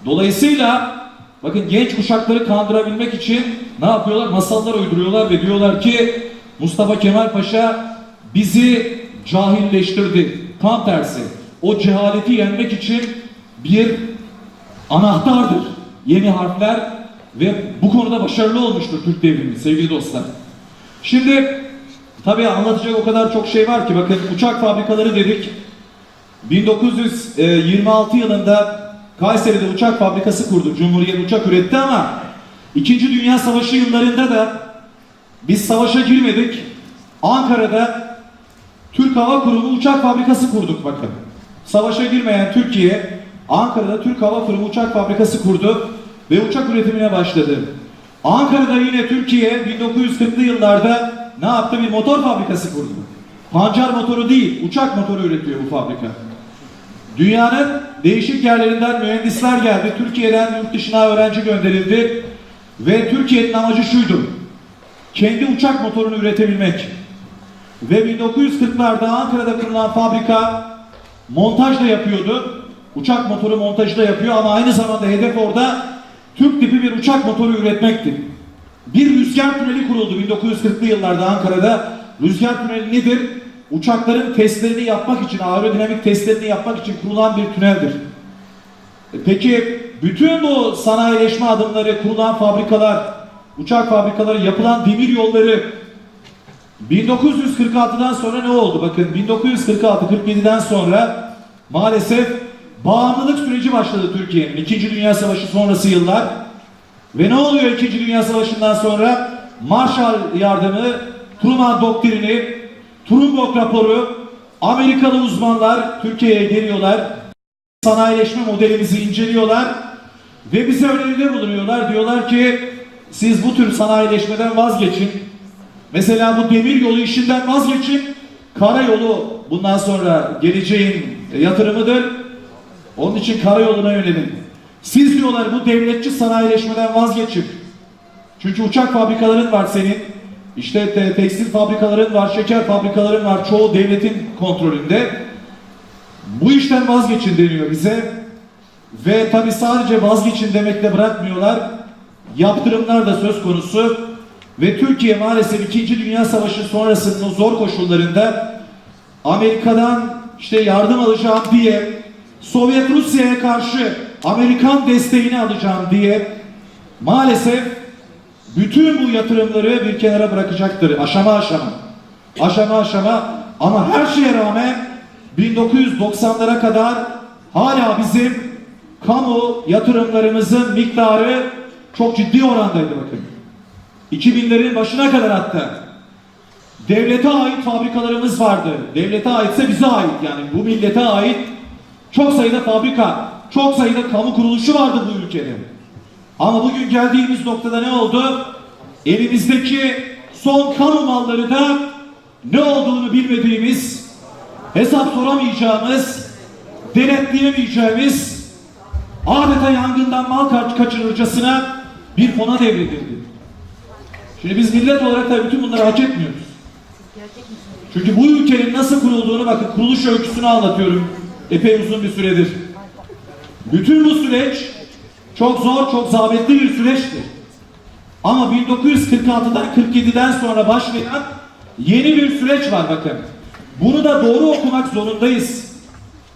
Dolayısıyla bakın genç kuşakları kandırabilmek için ne yapıyorlar? Masallar uyduruyorlar ve diyorlar ki Mustafa Kemal Paşa bizi cahilleştirdi. Tam tersi. O cehaleti yenmek için bir anahtardır. Yeni harfler ve bu konuda başarılı olmuştur Türk devrimi sevgili dostlar. Şimdi tabii anlatacak o kadar çok şey var ki bakın uçak fabrikaları dedik. 1926 yılında Kayseri'de uçak fabrikası kurdu. Cumhuriyet uçak üretti ama 2. Dünya Savaşı yıllarında da biz savaşa girmedik. Ankara'da Türk Hava Kurumu uçak fabrikası kurduk bakın. Savaşa girmeyen Türkiye Ankara'da Türk Hava Kurumu uçak fabrikası kurdu ve uçak üretimine başladı. Ankara'da yine Türkiye 1940'lı yıllarda ne yaptı? Bir motor fabrikası kurdu. Pancar motoru değil, uçak motoru üretiyor bu fabrika. Dünyanın değişik yerlerinden mühendisler geldi. Türkiye'den yurt dışına öğrenci gönderildi. Ve Türkiye'nin amacı şuydu. Kendi uçak motorunu üretebilmek. Ve 1940'larda Ankara'da kurulan fabrika montaj da yapıyordu. Uçak motoru montajı da yapıyor ama aynı zamanda hedef orada Türk tipi bir uçak motoru üretmekti. Bir rüzgar tüneli kuruldu 1940'lı yıllarda Ankara'da. Rüzgar tüneli nedir? Uçakların testlerini yapmak için, aerodinamik testlerini yapmak için kurulan bir tüneldir. Peki bütün bu sanayileşme adımları, kurulan fabrikalar, uçak fabrikaları, yapılan demir yolları 1946'dan sonra ne oldu? Bakın 1946-47'den sonra maalesef bağımlılık süreci başladı Türkiye'nin. 2. Dünya Savaşı sonrası yıllar. Ve ne oluyor 2. Dünya Savaşı'ndan sonra? Marshall yardımı, Truman doktrini, Trumbo raporu, Amerikalı uzmanlar Türkiye'ye geliyorlar. Sanayileşme modelimizi inceliyorlar ve bize öneride bulunuyorlar. Diyorlar ki siz bu tür sanayileşmeden vazgeçin. Mesela bu demir yolu işinden vazgeçin. Karayolu bundan sonra geleceğin yatırımıdır. Onun için karayoluna yönelin. Siz diyorlar bu devletçi sanayileşmeden vazgeçin. Çünkü uçak fabrikaların var senin. İşte tekstil fabrikaların var, şeker fabrikaların var. Çoğu devletin kontrolünde. Bu işten vazgeçin deniyor bize. Ve tabi sadece vazgeçin demekle bırakmıyorlar. Yaptırımlar da söz konusu. Ve Türkiye maalesef 2. Dünya Savaşı sonrasının o zor koşullarında Amerika'dan işte yardım alacağım diye, Sovyet Rusya'ya karşı Amerikan desteğini alacağım diye maalesef bütün bu yatırımları bir kenara bırakacaktır. Aşama aşama. Aşama aşama. Ama her şeye rağmen 1990'lara kadar hala bizim kamu yatırımlarımızın miktarı çok ciddi orandaydı bakın. 2000'lerin başına kadar hatta. Devlete ait fabrikalarımız vardı. Devlete aitse bize ait, yani bu millete ait çok sayıda fabrika, çok sayıda kamu kuruluşu vardı bu ülkede. Ama bugün geldiğimiz noktada ne oldu? Elimizdeki son kamu malları da ne olduğunu bilmediğimiz, hesap soramayacağımız, denetleyemeyeceğimiz, adeta yangından mal kaçırırcasına bir fona devredildi. Şimdi biz millet olarak da bütün bunları hak etmiyoruz. Çünkü bu ülkenin nasıl kurulduğunu, bakın kuruluş öyküsünü anlatıyorum epey uzun bir süredir. Bütün bu süreç çok zor, çok zahmetli bir süreçtir. Ama 1946'dan 47'den sonra başlayan yeni bir süreç var bakın. Bunu da doğru okumak zorundayız.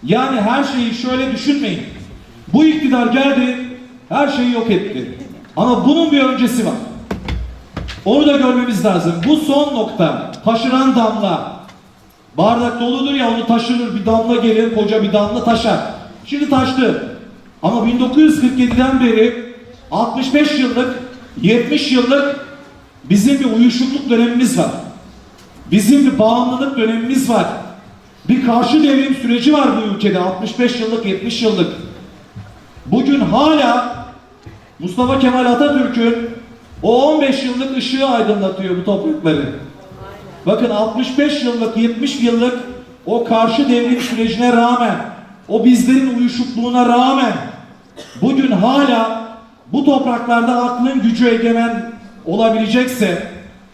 Yani her şeyi şöyle düşünmeyin. Bu iktidar geldi, her şeyi yok etti. Ama bunun bir öncesi var. Onu da görmemiz lazım. Bu son nokta, taşıran damla. Bardak doludur ya, onu taşırır, bir damla gelir, koca bir damla taşar. Şimdi taştı. Ama 1947'den beri 65 yıllık, 70 yıllık bizim bir uyuşukluk dönemimiz var. Bizim bir bağımlılık dönemimiz var. Bir karşı devrim süreci var bu ülkede, 65 yıllık, 70 yıllık. Bugün hala Mustafa Kemal Atatürk'ün o 15 yıllık ışığı aydınlatıyor bu toprakları. Bakın 65 yıllık, 70 yıllık o karşı devrim sürecine rağmen, o bizlerin uyuşukluğuna rağmen bugün hala bu topraklarda aklın gücü egemen olabilecekse,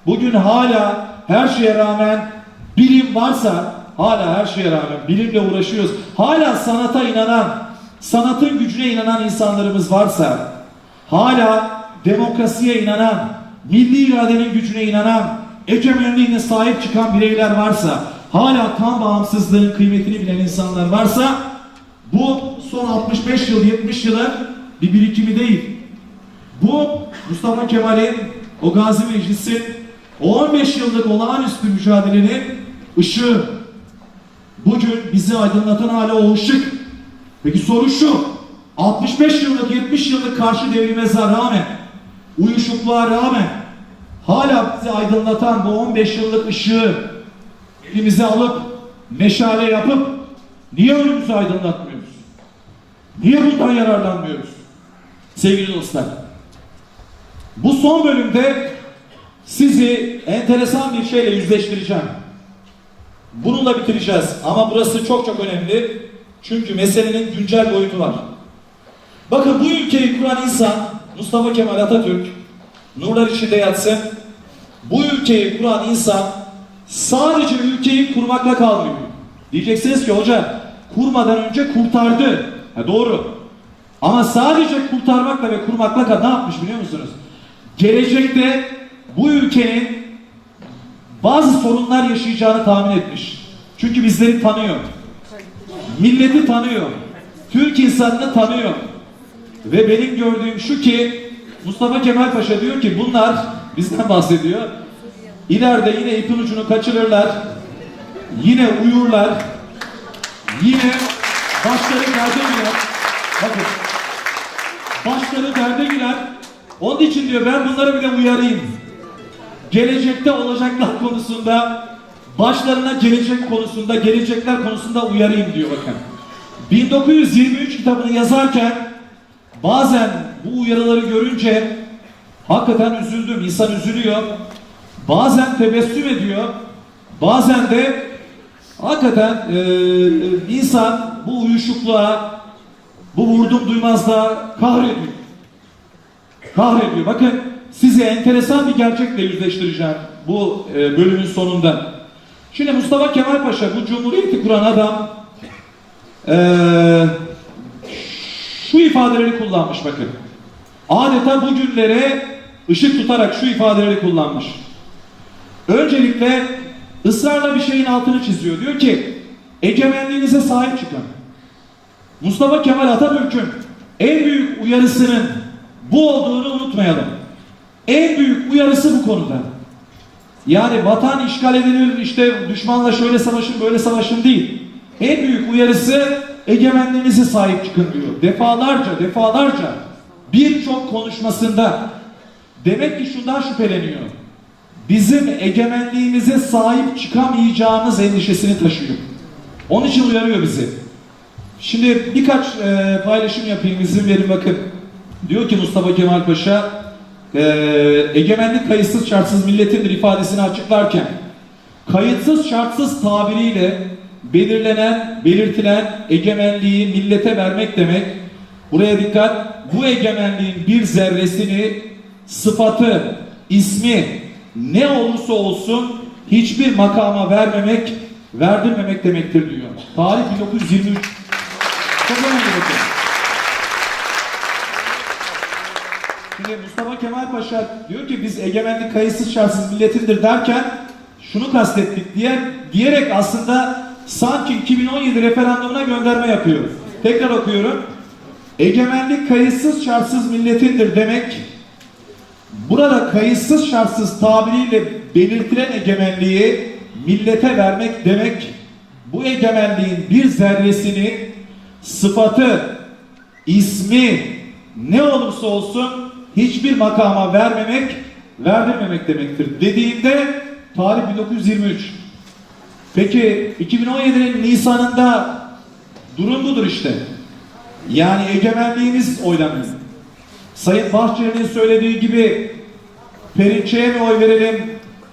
bugün hala her şeye rağmen bilim varsa, hala her şeye rağmen bilimle uğraşıyoruz, hala sanata inanan, sanatın gücüne inanan insanlarımız varsa, hala demokrasiye inanan, milli iradenin gücüne inanan, egemenliğine sahip çıkan bireyler varsa, hala tam bağımsızlığın kıymetini bilen insanlar varsa, bu son 65 yıl, 70 yılın bir birikimi değil. Bu Mustafa Kemal'in, o Gazi Meclis'in, o 15 yıllık olağanüstü mücadelenin ışığı. Bugün bizi aydınlatan hala o ışık. Peki soru şu, 65 yıllık, 70 yıllık karşı devrime rağmen, uyuşukluğa rağmen, hala bizi aydınlatan bu 15 yıllık ışığı elimize alıp, meşale yapıp, niye önümüzü aydınlatmıyoruz? Niye bundan yararlanmıyoruz? Sevgili dostlar, bu son bölümde sizi enteresan bir şeyle yüzleştireceğim. Bununla bitireceğiz ama burası çok çok önemli. Çünkü meselenin güncel boyutu var. Bakın bu ülkeyi kuran insan Mustafa Kemal Atatürk, nurlar içinde yatsın. Bu ülkeyi kuran insan sadece ülkeyi kurmakla kalmıyor. Diyeceksiniz ki hoca kurmadan önce kurtardı. Ha, doğru. Ama sadece kurtarmakla ve kurmakla ne yapmış biliyor musunuz? Gelecekte bu ülkenin bazı sorunlar yaşayacağını tahmin etmiş. Çünkü bizleri tanıyor. Milleti tanıyor. Türk insanını tanıyor. Ve benim gördüğüm şu ki Mustafa Kemal Paşa diyor ki bunlar, bizden bahsediyor, ileride yine ipin ucunu kaçırırlar, yine uyurlar, yine başları derde girer. Bakın, başları derde girer. Onun için diyor ben bunları bir de uyarayım. Gelecekte olacaklar konusunda, başlarına gelecek konusunda, gelecekler konusunda uyarayım diyor bakın. 1923 kitabını yazarken bazen bu uyarıları görünce hakikaten üzüldüm. İnsan üzülüyor. Bazen tebessüm ediyor. Bazen de hakikaten insan bu uyuşukluğa, bu vurdum duymazlığa kahrediyor. Kahrediyor. Bakın sizi enteresan bir gerçekle yüzleştireceğim bu bölümün sonunda. Şimdi Mustafa Kemal Paşa, bu cumhuriyeti kuran adam, şu ifadeleri kullanmış bakın. Adeta bu günlere ışık tutarak şu ifadeleri kullanmış. Öncelikle ısrarla bir şeyin altını çiziyor. Diyor ki egemenliğinize sahip çıkın. Mustafa Kemal Atatürk'ün en büyük uyarısının bu olduğunu unutmayalım. En büyük uyarısı bu konuda. Yani vatan işgal edilir, işte düşmanla şöyle savaşın böyle savaşın değil. En büyük uyarısı egemenliğinize sahip çıkın diyor. Defalarca birçok konuşmasında. Demek ki şundan şüpheleniyor. Bizim egemenliğimize sahip çıkamayacağımız endişesini taşıyor. Onun için uyarıyor bizi. Şimdi birkaç paylaşım yapayım, izin verin bakın. Diyor ki Mustafa Kemal Paşa, egemenlik kayıtsız şartsız milletindir ifadesini açıklarken, kayıtsız şartsız tabiriyle belirtilen egemenliği millete vermek demek. Buraya dikkat. Bu egemenliğin bir zerresini, sıfatı, ismi ne olursa olsun hiçbir makama verdirmemek demektir diyor. Tarih 1923. Çok önemli bakın. Şimdi Mustafa Kemal Paşa diyor ki biz egemenlik kayıtsız şartsız milletindir derken şunu kastettik diyerek aslında sanki 2017 referandumuna gönderme yapıyor. Tekrar okuyorum. Egemenlik kayıtsız şartsız milletindir demek, burada kayıtsız şartsız tabiriyle belirtilen egemenliği millete vermek demek, bu egemenliğin bir zerresini, sıfatı, ismi ne olursa olsun hiçbir makama verdirmemek demektir dediğinde tarih 1923. Peki 2017'nin Nisan'ında durum budur işte. Yani egemenliğimiz oylanıyor. Sayın Bahçeli'nin söylediği gibi Perinçek'e mi oy verelim,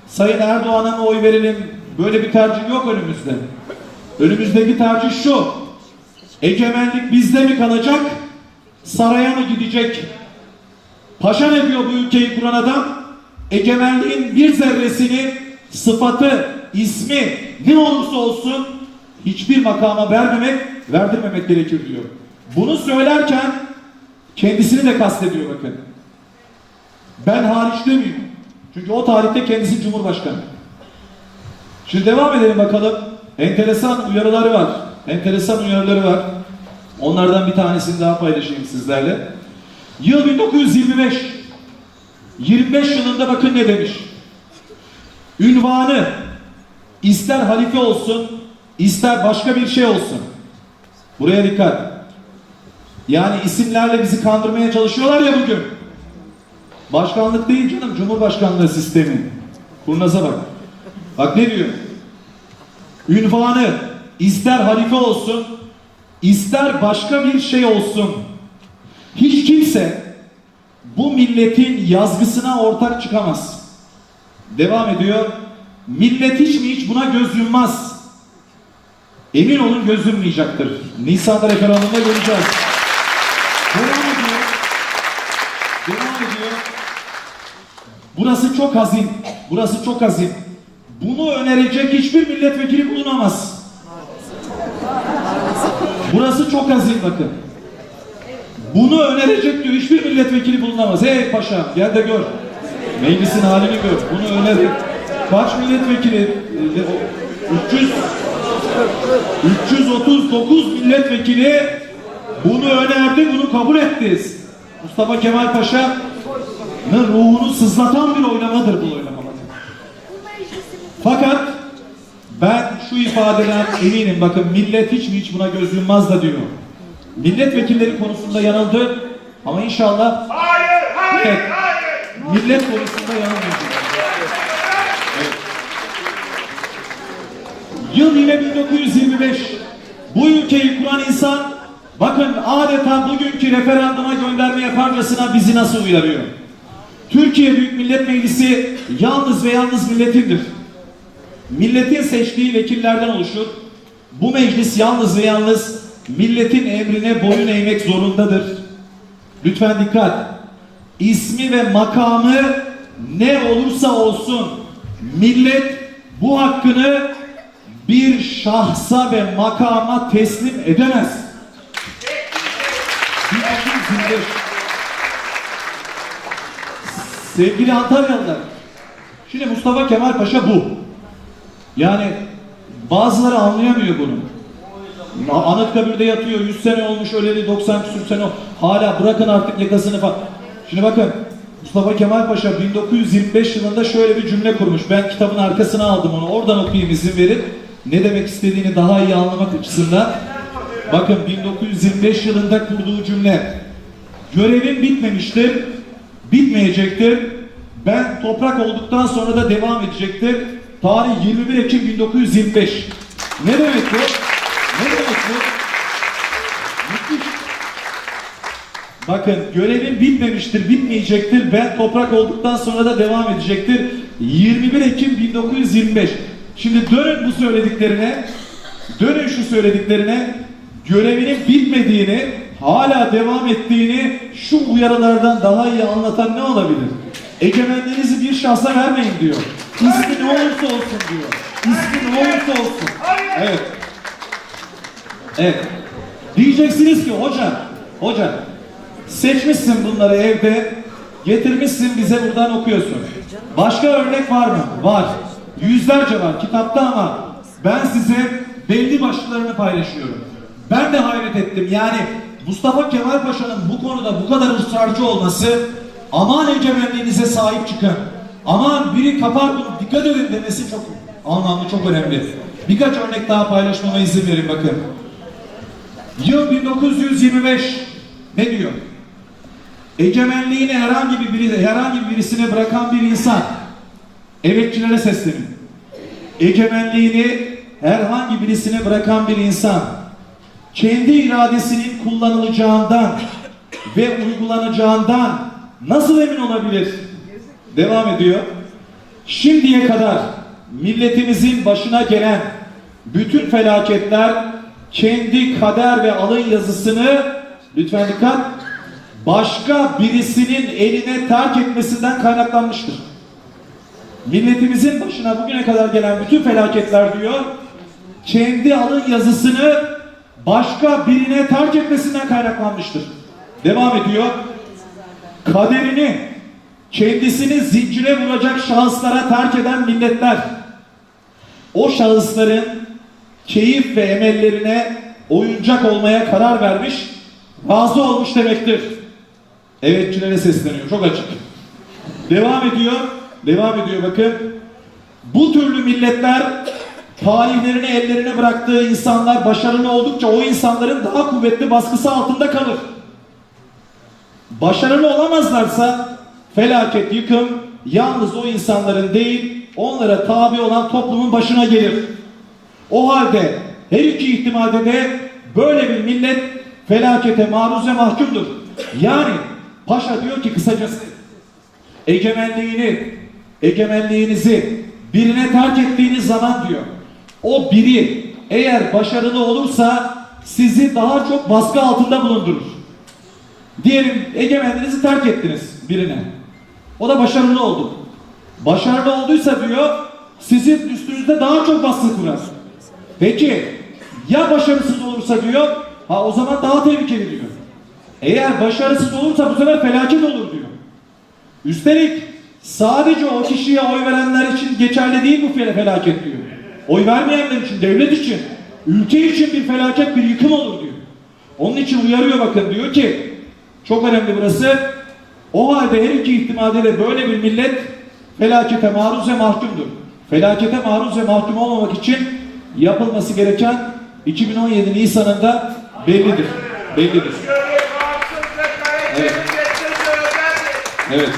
Sayın Erdoğan'a mı oy verelim, böyle bir tercih yok önümüzde. Önümüzdeki tercih şu: egemenlik bizde mi kalacak, saraya mı gidecek? Paşa ne diyor bu ülkeyi kuran adam? Egemenliğin bir zerresini, sıfatı, ismi ne olursa olsun hiçbir makama verdirmemek gerekir diyor. Bunu söylerken kendisini de kastediyor bakın. Ben hariç demiyor. Çünkü o tarihte kendisi Cumhurbaşkanı. Şimdi devam edelim bakalım. Enteresan uyarıları var. Onlardan bir tanesini daha paylaşayım sizlerle. Yıl 1925. 25 yılında bakın ne demiş. Ünvanı ister halife olsun, ister başka bir şey olsun. Buraya dikkat. Yani isimlerle bizi kandırmaya çalışıyorlar ya bugün. Başkanlık değil canım, Cumhurbaşkanlığı sistemi. Kurnaza bak. Bak ne diyor? Ünvanı ister halife olsun, ister başka bir şey olsun. Hiç kimse bu milletin yazgısına ortak çıkamaz. Devam ediyor. Millet hiç buna göz yummaz. Emin olun göz yummayacaktır. Nisan'da referandumda göreceğiz. Devam ediyor. Burası çok hazin. Bunu önerecek hiçbir milletvekili bulunamaz. Burası çok hazin bakın. Bunu önerecek diyor hiçbir milletvekili bulunamaz. Hey paşam gel de gör. Meclisin halini gör. Bunu önerecek. Kaç milletvekili? 339 milletvekili bunu önerdi, bunu kabul etti. Mustafa Kemal Paşa'nın ruhunu sızlatan bir oylamadır bu oylama. Fakat ben şu ifadeden eminim, bakın millet hiç buna göz yummaz da diyor. Milletvekilleri konusunda yanıldı ama inşallah hayır. Millet konusunda yanılmayacak. Evet. Yıl yine 1925. Bu ülkeyi kuran insan bakın adeta bugünkü referanduma gönderme yaparcasına bizi nasıl uyarıyor? Türkiye Büyük Millet Meclisi yalnız ve yalnız milletindir. Milletin seçtiği vekillerden oluşur. Bu meclis yalnız ve yalnız milletin emrine boyun eğmek zorundadır. Lütfen dikkat. İsmi ve makamı ne olursa olsun millet bu hakkını bir şahsa ve makama teslim edemez. Sevgili Antalyalılar, şimdi Mustafa Kemal Paşa bu. Yani bazıları anlayamıyor bunu. Anıtkabir'de yatıyor, 100 sene olmuş öleli, 90 küsur sene hala bırakın artık yakasını falan. Şimdi bakın, Mustafa Kemal Paşa 1925 yılında şöyle bir cümle kurmuş. Ben kitabın arkasına aldım onu, oradan okuyayım izin verip ne demek istediğini daha iyi anlamak açısından. Bakın 1925 yılında kurduğu cümle: görevim bitmemiştir, bitmeyecektir. Ben toprak olduktan sonra da devam edecektir. Tarih 21 Ekim 1925. Ne demek bu? Ne demek bu? Müthiş. Bakın, görevim bitmemiştir, bitmeyecektir. Ben toprak olduktan sonra da devam edecektir. 21 Ekim 1925. Şimdi dönün bu söylediklerine. Dönün şu söylediklerine. Görevinin bitmediğini, hala devam ettiğini şu uyarılardan daha iyi anlatan ne olabilir? Egemenliğinizi bir şahsa vermeyin diyor. İsmi ne olursa olsun diyor. İsmi ne olursa olsun. Evet. Evet. Diyeceksiniz ki hocam seçmişsin bunları evde, getirmişsin bize buradan okuyorsun. Başka örnek var mı? Var. Yüzlerce var kitapta ama ben size belli başlıklarını paylaşıyorum. Ben de hayret ettim. Yani Mustafa Kemal Paşa'nın bu konuda bu kadar ısrarcı olması, aman egemenliğinize sahip çıkın, aman biri kapar bunu dikkat edin demesi çok anlamlı, çok önemli. Birkaç örnek daha paylaşmama izin verin bakın. Yıl 1925 ne diyor? Egemenliğini herhangi birisine bırakan bir insan, emekçilere seslenin. Egemenliğini herhangi birisine bırakan bir insan, kendi iradesinin kullanılacağından ve uygulanacağından nasıl emin olabilir? Devam ediyor. Şimdiye kadar milletimizin başına gelen bütün felaketler kendi kader ve alın yazısını, lütfen dikkat, başka birisinin eline terk etmesinden kaynaklanmıştır. Milletimizin başına bugüne kadar gelen bütün felaketler diyor, kendi alın yazısını başka birine terk etmesinden kaynaklanmıştır. Devam ediyor. Kaderini kendisini zincire vuracak şahıslara terk eden milletler, o şahısların keyif ve emellerine oyuncak olmaya karar vermiş, razı olmuş demektir. Evetçilere sesleniyor. Çok açık. Devam ediyor bakın. Bu türlü milletler talihlerini ellerine bıraktığı insanlar başarılı oldukça o insanların daha kuvvetli baskısı altında kalır. Başarılı olamazlarsa felaket, yıkım yalnız o insanların değil, onlara tabi olan toplumun başına gelir. O halde her iki ihtimalde de böyle bir millet felakete maruz ve mahkumdur. Yani Paşa diyor ki kısacası, egemenliğinizi birine terk ettiğiniz zaman diyor, o biri eğer başarılı olursa sizi daha çok baskı altında bulundurur. Diyelim egemenliğinizi terk ettiniz birine. O da başarılı oldu. Başarılı olduysa diyor, sizin üstünüzde daha çok baskı kurar. Peki ya başarısız olursa diyor, o zaman daha tehlikeli diyor. Eğer başarısız olursa bu sefer felaket olur diyor. Üstelik sadece o kişiye oy verenler için geçerli değil bu felaket diyor. Oy vermeyenler için, devlet için, ülke için bir felaket, bir yıkım olur diyor. Onun için uyarıyor bakın, diyor ki, çok önemli burası, o halde her iki ihtimalde de böyle bir millet felakete maruz ve mahkumdur. Felakete maruz ve mahkum olmamak için yapılması gereken 2017 Nisan'ında bellidir. Bellidir. Evet. Evet.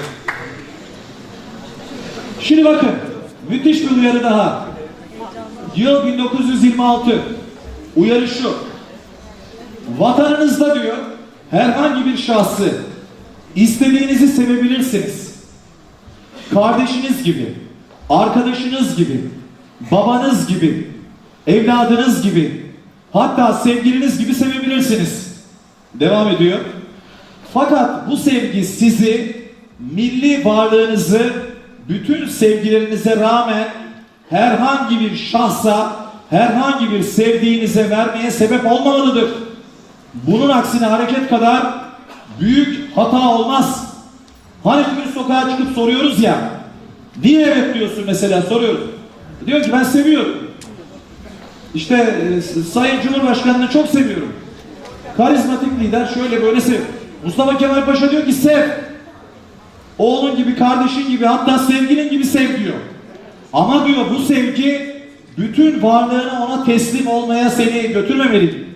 Şimdi bakın, müthiş bir uyarı daha. Yıl 1926. Uyarı şu. Vatanınızda diyor, herhangi bir şahsı istediğinizi sevebilirsiniz. Kardeşiniz gibi, arkadaşınız gibi, babanız gibi, evladınız gibi, hatta sevgiliniz gibi sevebilirsiniz. Devam ediyor. Fakat bu sevgi sizi, milli varlığınızı bütün sevgilerinize rağmen herhangi bir şahsa, herhangi bir sevdiğinize vermeye sebep olmamalıdır. Bunun aksine hareket kadar büyük hata olmaz. Hani bugün sokağa çıkıp soruyoruz ya, niye evet diyorsun mesela, soruyoruz. Diyor ki ben seviyorum. İşte Sayın Cumhurbaşkanı'nı çok seviyorum. Karizmatik lider, şöyle böyle sev. Mustafa Kemal Paşa diyor ki sev. Oğlun gibi, kardeşin gibi, hatta sevgilin gibi sev diyor. Ama diyor bu sevgi bütün varlığını ona teslim olmaya seni götürmemeli.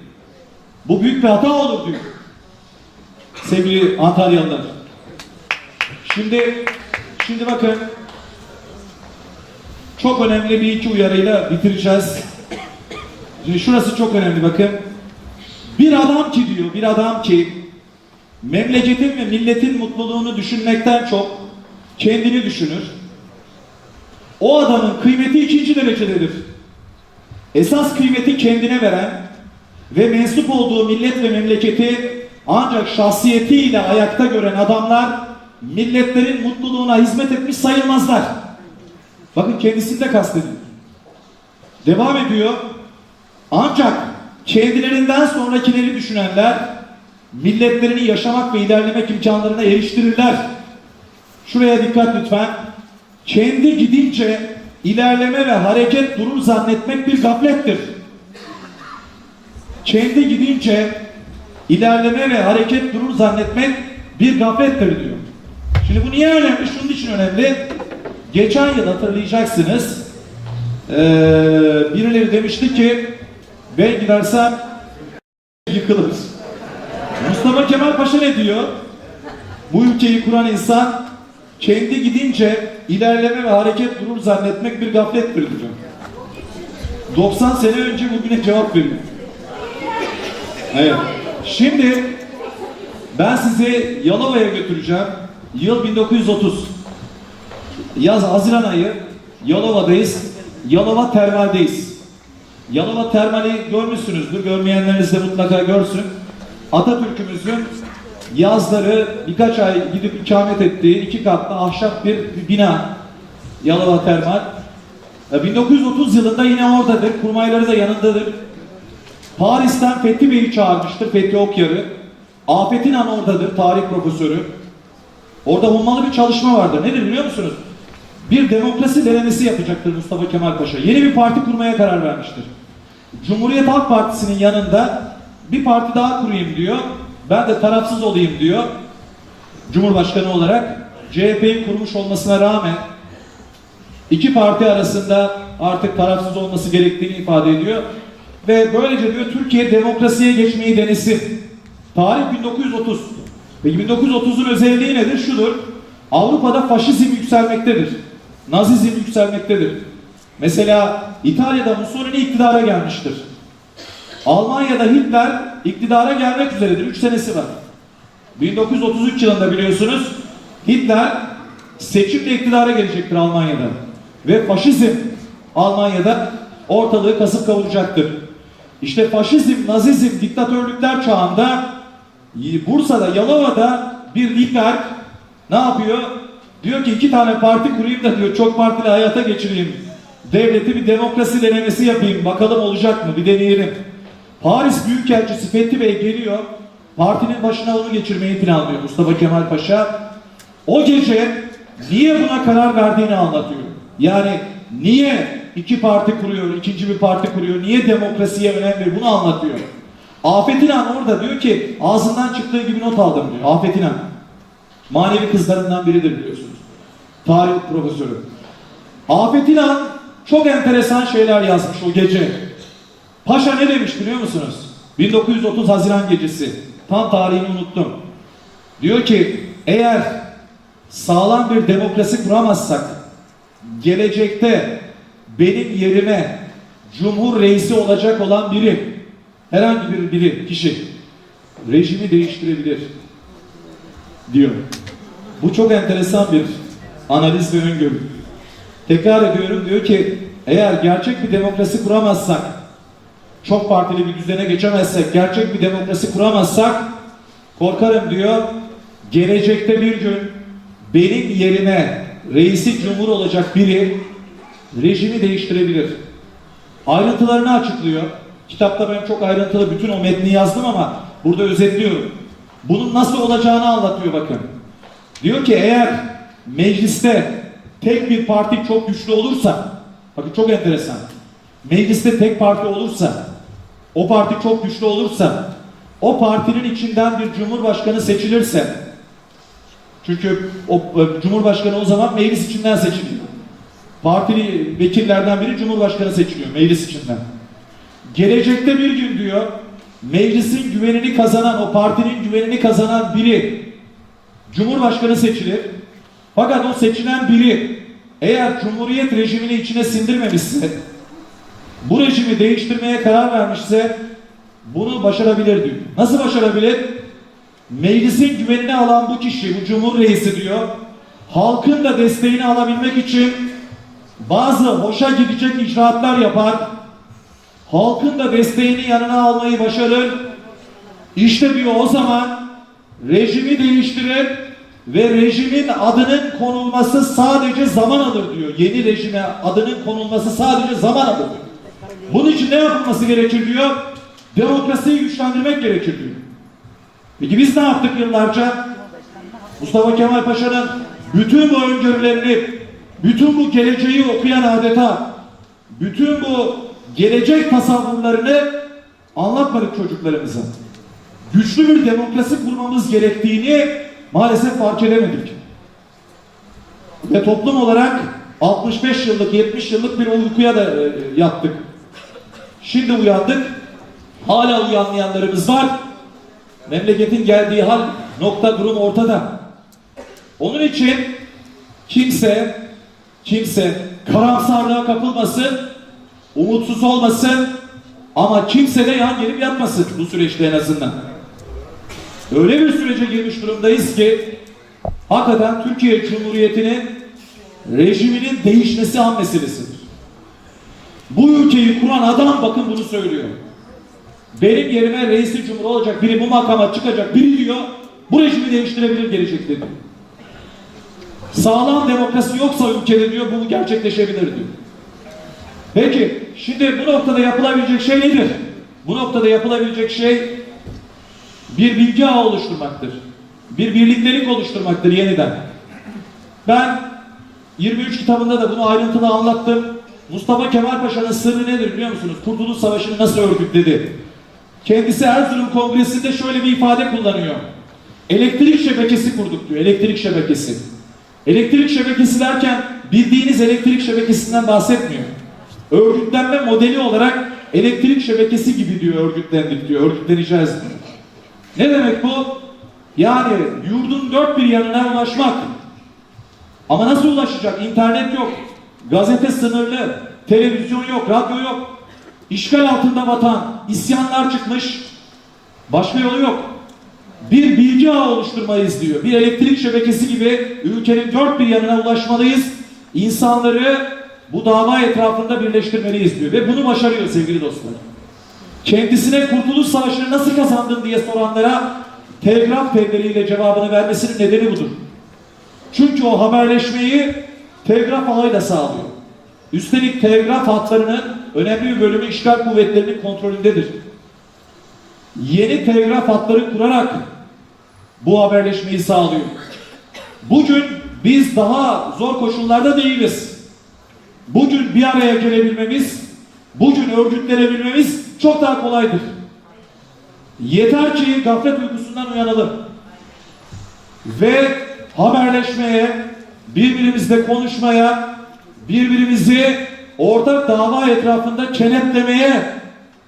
Bu büyük bir hata olur diyor. Sevgili Antalyalılar. Şimdi bakın, çok önemli bir iki uyarıyla bitireceğiz. Şimdi şurası çok önemli, bakın. Bir adam ki memleketin ve milletin mutluluğunu düşünmekten çok kendini düşünür. O adamın kıymeti ikinci derecededir. Esas kıymeti kendine veren ve mensup olduğu millet ve memleketi ancak şahsiyetiyle ayakta gören adamlar milletlerin mutluluğuna hizmet etmiş sayılmazlar. Bakın, kendisini de kastediyor. Devam ediyor. Ancak kendilerinden sonrakileri düşünenler milletlerini yaşamak ve ilerlemek imkanlarına eriştirirler. Şuraya dikkat lütfen. Kendi gidince ilerleme ve hareket durur zannetmek bir gaflettir. Kendi gidince ilerleme ve hareket durur zannetmek bir gaflettir diyor. Şimdi bu niye önemli? Şunun için önemli. Geçen yıl hatırlayacaksınız, birileri demişti ki ben gidersem yıkılır. Mustafa Kemal Paşa ne diyor? Bu ülkeyi kuran insan kendi gidince ilerleme ve hareket durur zannetmek bir gaflettir diyor. 90 sene önce bugüne cevap veriyor. Evet. Şimdi ben sizi Yalova'ya götüreceğim. Yıl 1930. Yaz, Haziran ayı. Yalova'dayız. Yalova Termal'deyiz. Yalova Termal'i görmüşsünüzdür. Görmeyenleriniz de mutlaka görsün. Atatürk'ümüzün yazları birkaç ay gidip ikamet ettiği 2 katlı ahşap bir bina. Yalova Termal. 1930 yılında yine oradadır. Kurmayları da yanındadır. Paris'ten Fethi Bey'i çağırmıştır. Fethi Okyar'ı. Afet İnan oradadır. Tarih profesörü. Orada hummalı bir çalışma vardır. Nedir biliyor musunuz? Bir demokrasi denemesi yapacaktır Mustafa Kemal Paşa. Yeni bir parti kurmaya karar vermiştir. Cumhuriyet Halk Partisi'nin yanında bir parti daha kurayım diyor. Ben de tarafsız olayım diyor. Cumhurbaşkanı olarak CHP'nin kurmuş olmasına rağmen iki parti arasında artık tarafsız olması gerektiğini ifade ediyor. Ve böylece diyor Türkiye demokrasiye geçmeyi denesin. Tarih 1930. Peki 1930'un özelliği nedir? Şudur. Avrupa'da faşizm yükselmektedir. Nazizm yükselmektedir. Mesela İtalya'da Mussolini iktidara gelmiştir. Almanya'da Hitler iktidara gelmek üzeredir. 3 senesi var. 1933 yılında biliyorsunuz Hitler seçimle iktidara gelecektir Almanya'da. Ve faşizm Almanya'da ortalığı kasıp kavuracaktır. İşte faşizm, nazizm, diktatörlükler çağında Bursa'da, Yalova'da bir lider ne yapıyor? Diyor ki 2 tane parti kurayım da diyor çok partili hayata geçireyim. Devleti bir demokrasi denemesi yapayım. Bakalım olacak mı? Bir deneyelim. Paris Büyükelçisi Fethi Bey geliyor. Partinin başına onu geçirmeyi planlıyor Mustafa Kemal Paşa. O gece niye buna karar verdiğini anlatıyor. Yani niye 2 parti kuruyor, ikinci bir parti kuruyor, niye demokrasiye önem veriyor, bunu anlatıyor. Afet İnan orada diyor ki ağzından çıktığı gibi not aldım diyor. Afet İnan. Manevi kızlarından biridir biliyorsunuz. Tarih profesörü. Afet İnan çok enteresan şeyler yazmış o gece. Paşa ne demiş biliyor musunuz? 1930 Haziran gecesi. Tam tarihini unuttum. Diyor ki eğer sağlam bir demokrasi kuramazsak gelecekte benim yerime Cumhur Reisi olacak olan biri, herhangi bir kişi rejimi değiştirebilir diyor. Bu çok enteresan bir analiz ve öngörü. Tekrar ediyorum, diyor ki eğer gerçek bir demokrasi kuramazsak, çok partili bir düzene geçemezsek, gerçek bir demokrasi kuramazsak korkarım diyor gelecekte bir gün benim yerime reisi cumhur olacak biri rejimi değiştirebilir. Ayrıntılarını açıklıyor. Kitapta ben çok ayrıntılı bütün o metni yazdım ama burada özetliyorum. bunun nasıl olacağını anlatıyor bakın. Diyor ki eğer mecliste tek bir parti çok güçlü olursa, bakın çok enteresan. Mecliste tek parti olursa, o parti çok güçlü olursa, o partinin içinden bir cumhurbaşkanı seçilirse, çünkü o cumhurbaşkanı o zaman meclis içinden seçiliyor. Partili vekillerden biri cumhurbaşkanı seçiliyor meclis içinden. Gelecekte bir gün diyor, meclisin güvenini kazanan, o partinin güvenini kazanan biri cumhurbaşkanı seçilir. Fakat o seçilen biri eğer cumhuriyet rejimini içine sindirmemişse, bu rejimi değiştirmeye karar vermişse bunu başarabilir diyor. Nasıl başarabilir? Meclisin güvenini alan bu kişi, bu cumhur reisi diyor, halkın da desteğini alabilmek için bazı hoşa gidecek icraatlar yapar, halkın da desteğini yanına almayı başarır. İşte diyor o zaman rejimi değiştirir ve rejimin adının konulması sadece zaman alır diyor. Yeni rejime adının konulması sadece zaman alır diyor. Bunun için ne yapılması gerekir diyor? Demokrasiyi güçlendirmek gerekir diyor. Peki biz ne yaptık yıllarca? Mustafa Kemal Paşa'nın bütün bu öngörülerini, bütün bu geleceği okuyan adeta, bütün bu gelecek tasavvurlarını anlatmadık çocuklarımıza. Güçlü bir demokrasi kurmamız gerektiğini maalesef fark edemedik. Ve toplum olarak 65 yıllık, 70 yıllık bir uykuya da yattık. Şimdi uyandık. Hala uyanmayanlarımız var. Memleketin geldiği hal, nokta, durum ortada. Onun için kimse karamsarlığa kapılmasın, umutsuz olmasın ama kimse de yan gelip yatmasın bu süreçte en azından. Öyle bir sürece girmiş durumdayız ki hakikaten Türkiye Cumhuriyeti'nin rejiminin değişmesi an meselesidir. Bu ülkeyi kuran adam bakın bunu söylüyor. Benim yerime reisi cumhur olacak biri, bu makama çıkacak biri diyor, bu rejimi değiştirebilir gelecekte diyor. Sağlam demokrasi yoksa ülkede diyor, bu gerçekleşebilir diyor. Peki, şimdi bu noktada yapılabilecek şey nedir? Bu noktada yapılabilecek şey bir bilgi ağı oluşturmaktır. Bir birliktelik oluşturmaktır yeniden. Ben 23 kitabında da bunu ayrıntılı anlattım. Mustafa Kemal Paşa'nın sırrı nedir biliyor musunuz? Kurtuluş Savaşı'nı nasıl örgütledi? Kendisi Erzurum Kongresi'nde şöyle bir ifade kullanıyor. Elektrik şebekesi kurduk diyor. Elektrik şebekesi. Elektrik şebekesi derken bildiğiniz elektrik şebekesinden bahsetmiyor. Örgütlenme modeli olarak elektrik şebekesi gibi diyor, örgütlendik diyor. Örgütleneceğiz diyor. Ne demek bu? Yani yurdun dört bir yanına ulaşmak. Ama nasıl ulaşacak? İnternet yok. Gazete sınırlı. Televizyon yok. Radyo yok. İşgal altında vatan. İsyanlar çıkmış. Başka yolu yok. Bir bilgi ağı oluşturmayız diyor. Bir elektrik şebekesi gibi ülkenin dört bir yanına ulaşmalıyız. İnsanları bu dava etrafında birleştirmeliyiz diyor. Ve bunu başarıyor sevgili dostlar. Kendisine Kurtuluş Savaşı'nı nasıl kazandın diye soranlara telgraf telleriyle cevabını vermesinin nedeni budur. Çünkü o haberleşmeyi telgraf ağıyla sağlıyor. Üstelik telgraf hatlarının önemli bir bölümü işgal kuvvetlerinin kontrolündedir. Yeni telgraf hatları kurarak bu haberleşmeyi sağlıyor. Bugün biz daha zor koşullarda değiliz. Bugün bir araya gelebilmemiz, bugün örgütlenebilmemiz çok daha kolaydır. Yeter ki gaflet uykusundan uyanalım. Ve haberleşmeye, birbirimizle konuşmaya, birbirimizi ortak dava etrafında kenetlemeye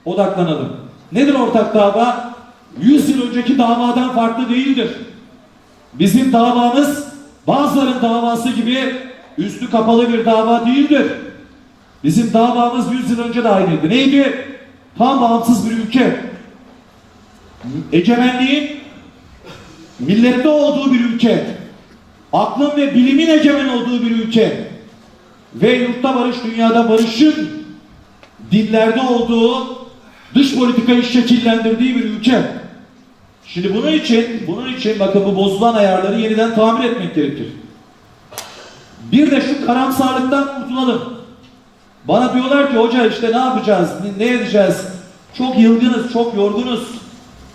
odaklanalım. Nedir ortak dava? 100 yıl önceki davadan farklı değildir. Bizim davamız bazıların davası gibi üstü kapalı bir dava değildir. Bizim davamız 100 yıl önce de aynıydı. Neydi? Tam bağımsız bir ülke. Egemenliğin millette olduğu bir ülke. Aklın ve bilimin egemen olduğu bir ülke. Ve yurtta barış, dünyada barışın dillerde olduğu, dış politikayı şekillendirdiği bir ülke. Şimdi bunun için bakın bu bozulan ayarları yeniden tamir etmek gerekir. Bir de şu karamsarlıktan kurtulalım. Bana diyorlar ki hoca işte ne yapacağız, ne edeceğiz? Çok yılgınız, çok yorgunuz.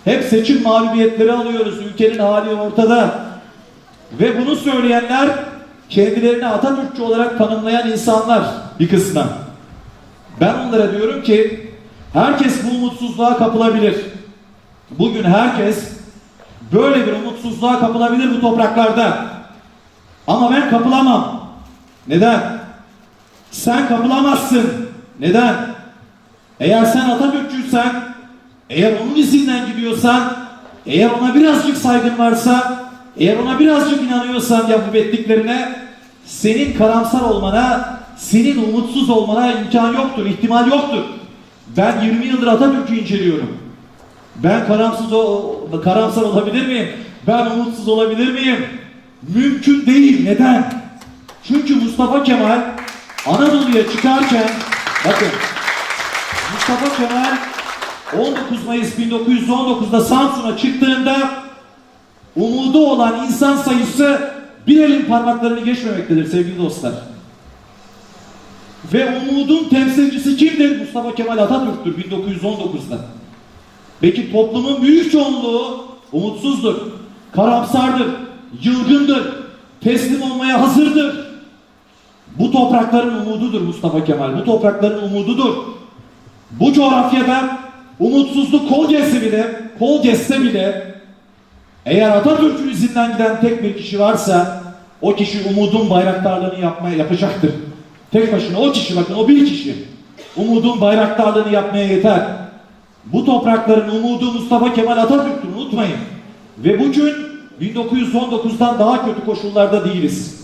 Hep seçim mağlubiyetleri alıyoruz. Ülkenin hali ortada. Ve bunu söyleyenler kendilerini Atatürkçü olarak tanımlayan insanlar bir kısmı. Ben onlara diyorum ki herkes bu umutsuzluğa kapılabilir. Bugün herkes böyle bir umutsuzluğa kapılabilir bu topraklarda. Ama ben kapılamam. Neden? Sen kapılamazsın. Neden? Eğer sen Atatürkçüysen, eğer onun izinden gidiyorsan, eğer ona birazcık saygın varsa, eğer ona birazcık inanıyorsan yapıp ettiklerine, senin karamsar olmana, senin umutsuz olmana imkan yoktur, ihtimal yoktur. Ben 20 yıldır Atatürk'ü inceliyorum. Ben karamsar olabilir miyim? Ben umutsuz olabilir miyim? Mümkün değil. Neden? Çünkü Mustafa Kemal Anadolu'ya çıkarken, bakın, Mustafa Kemal 19 Mayıs 1919'da Samsun'a çıktığında umudu olan insan sayısı bir elin parmaklarını geçmemektedir sevgili dostlar. Ve umudun temsilcisi kimdir? Mustafa Kemal Atatürk'tür 1919'da. Peki toplumun büyük çoğunluğu umutsuzdur, karamsardır, yılgındır, teslim olmaya hazırdır. Bu toprakların umududur Mustafa Kemal, bu toprakların umududur. Bu coğrafyada umutsuzluk kol geçse bile eğer Atatürk'ün izinden giden tek bir kişi varsa o kişi umudun bayraktarlığını yapacaktır. Tek başına o kişi, bakın o bir kişi umudun bayraktarlığını yapmaya yeter. Bu toprakların umudu Mustafa Kemal Atatürk'tür, unutmayın. Ve bugün 1919'dan daha kötü koşullarda değiliz.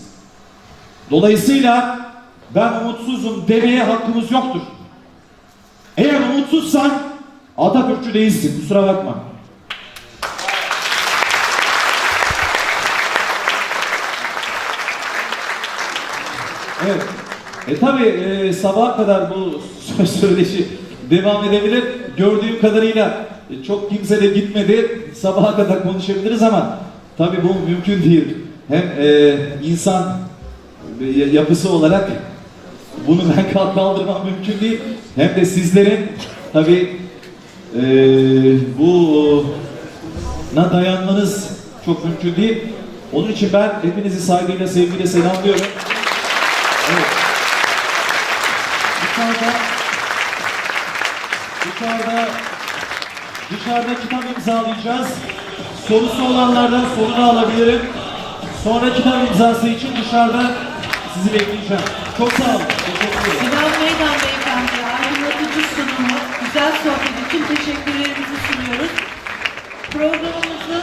Dolayısıyla ben umutsuzum demeye hakkımız yoktur. Eğer umutsuzsan Atatürkçü değilsin, kusura bakma. Evet. Tabi sabaha kadar bu söyleşi devam edebilir. Gördüğüm kadarıyla çok kimse de gitmedi. Sabaha kadar konuşabiliriz ama tabi bu mümkün değil. Hem insan yapısı olarak bunu ben kaldırmam mümkün değil. Hem de sizlerin tabi buna dayanmanız çok mümkün değil. Onun için ben hepinizi saygıyla, sevgiyle selamlıyorum. Evet. Dışarıda kitap imzalayacağız. Sorusu olanlardan sorunu alabilirim. Sonra kitap imzası için dışarıda sizi bekleyeceğim. Çok sağ olun. Teşekkür ederim. Sinan Meydan Beyefendi, aydınlatıcı sunumu, güzel sohbet için teşekkürlerimizi sunuyoruz. Programımızı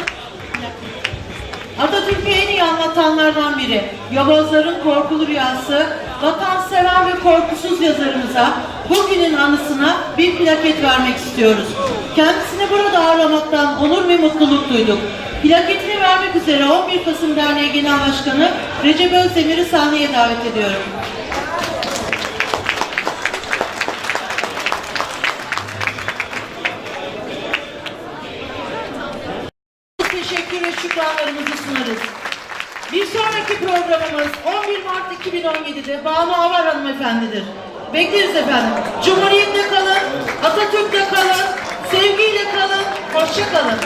Atatürk'ü en iyi anlatanlardan biri, Yavuzların Korkulu Rüyası, vatansever ve korkusuz yazarımıza bugünün anısına bir plaket vermek istiyoruz. Kendisini burada ağırlamaktan onur ve mutluluk duyduk. Plaketini vermek üzere 11 Kasım Derneği Genel Başkanı Recep Özdemir'i sahneye davet ediyorum. Teşekkür ve şükranlarımızı sunarız. Bir sonraki programımız 11 Mart 2017'de Banu Avar hanımefendidir. Bekleriz efendim. Cumhuriyet'te kalın, Atatürk'te kalın, sevgiyle kalın, hoşça kalın.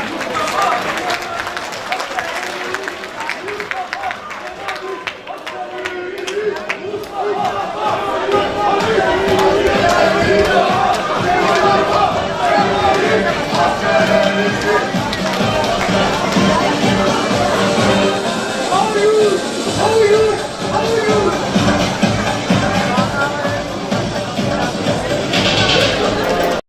How are you?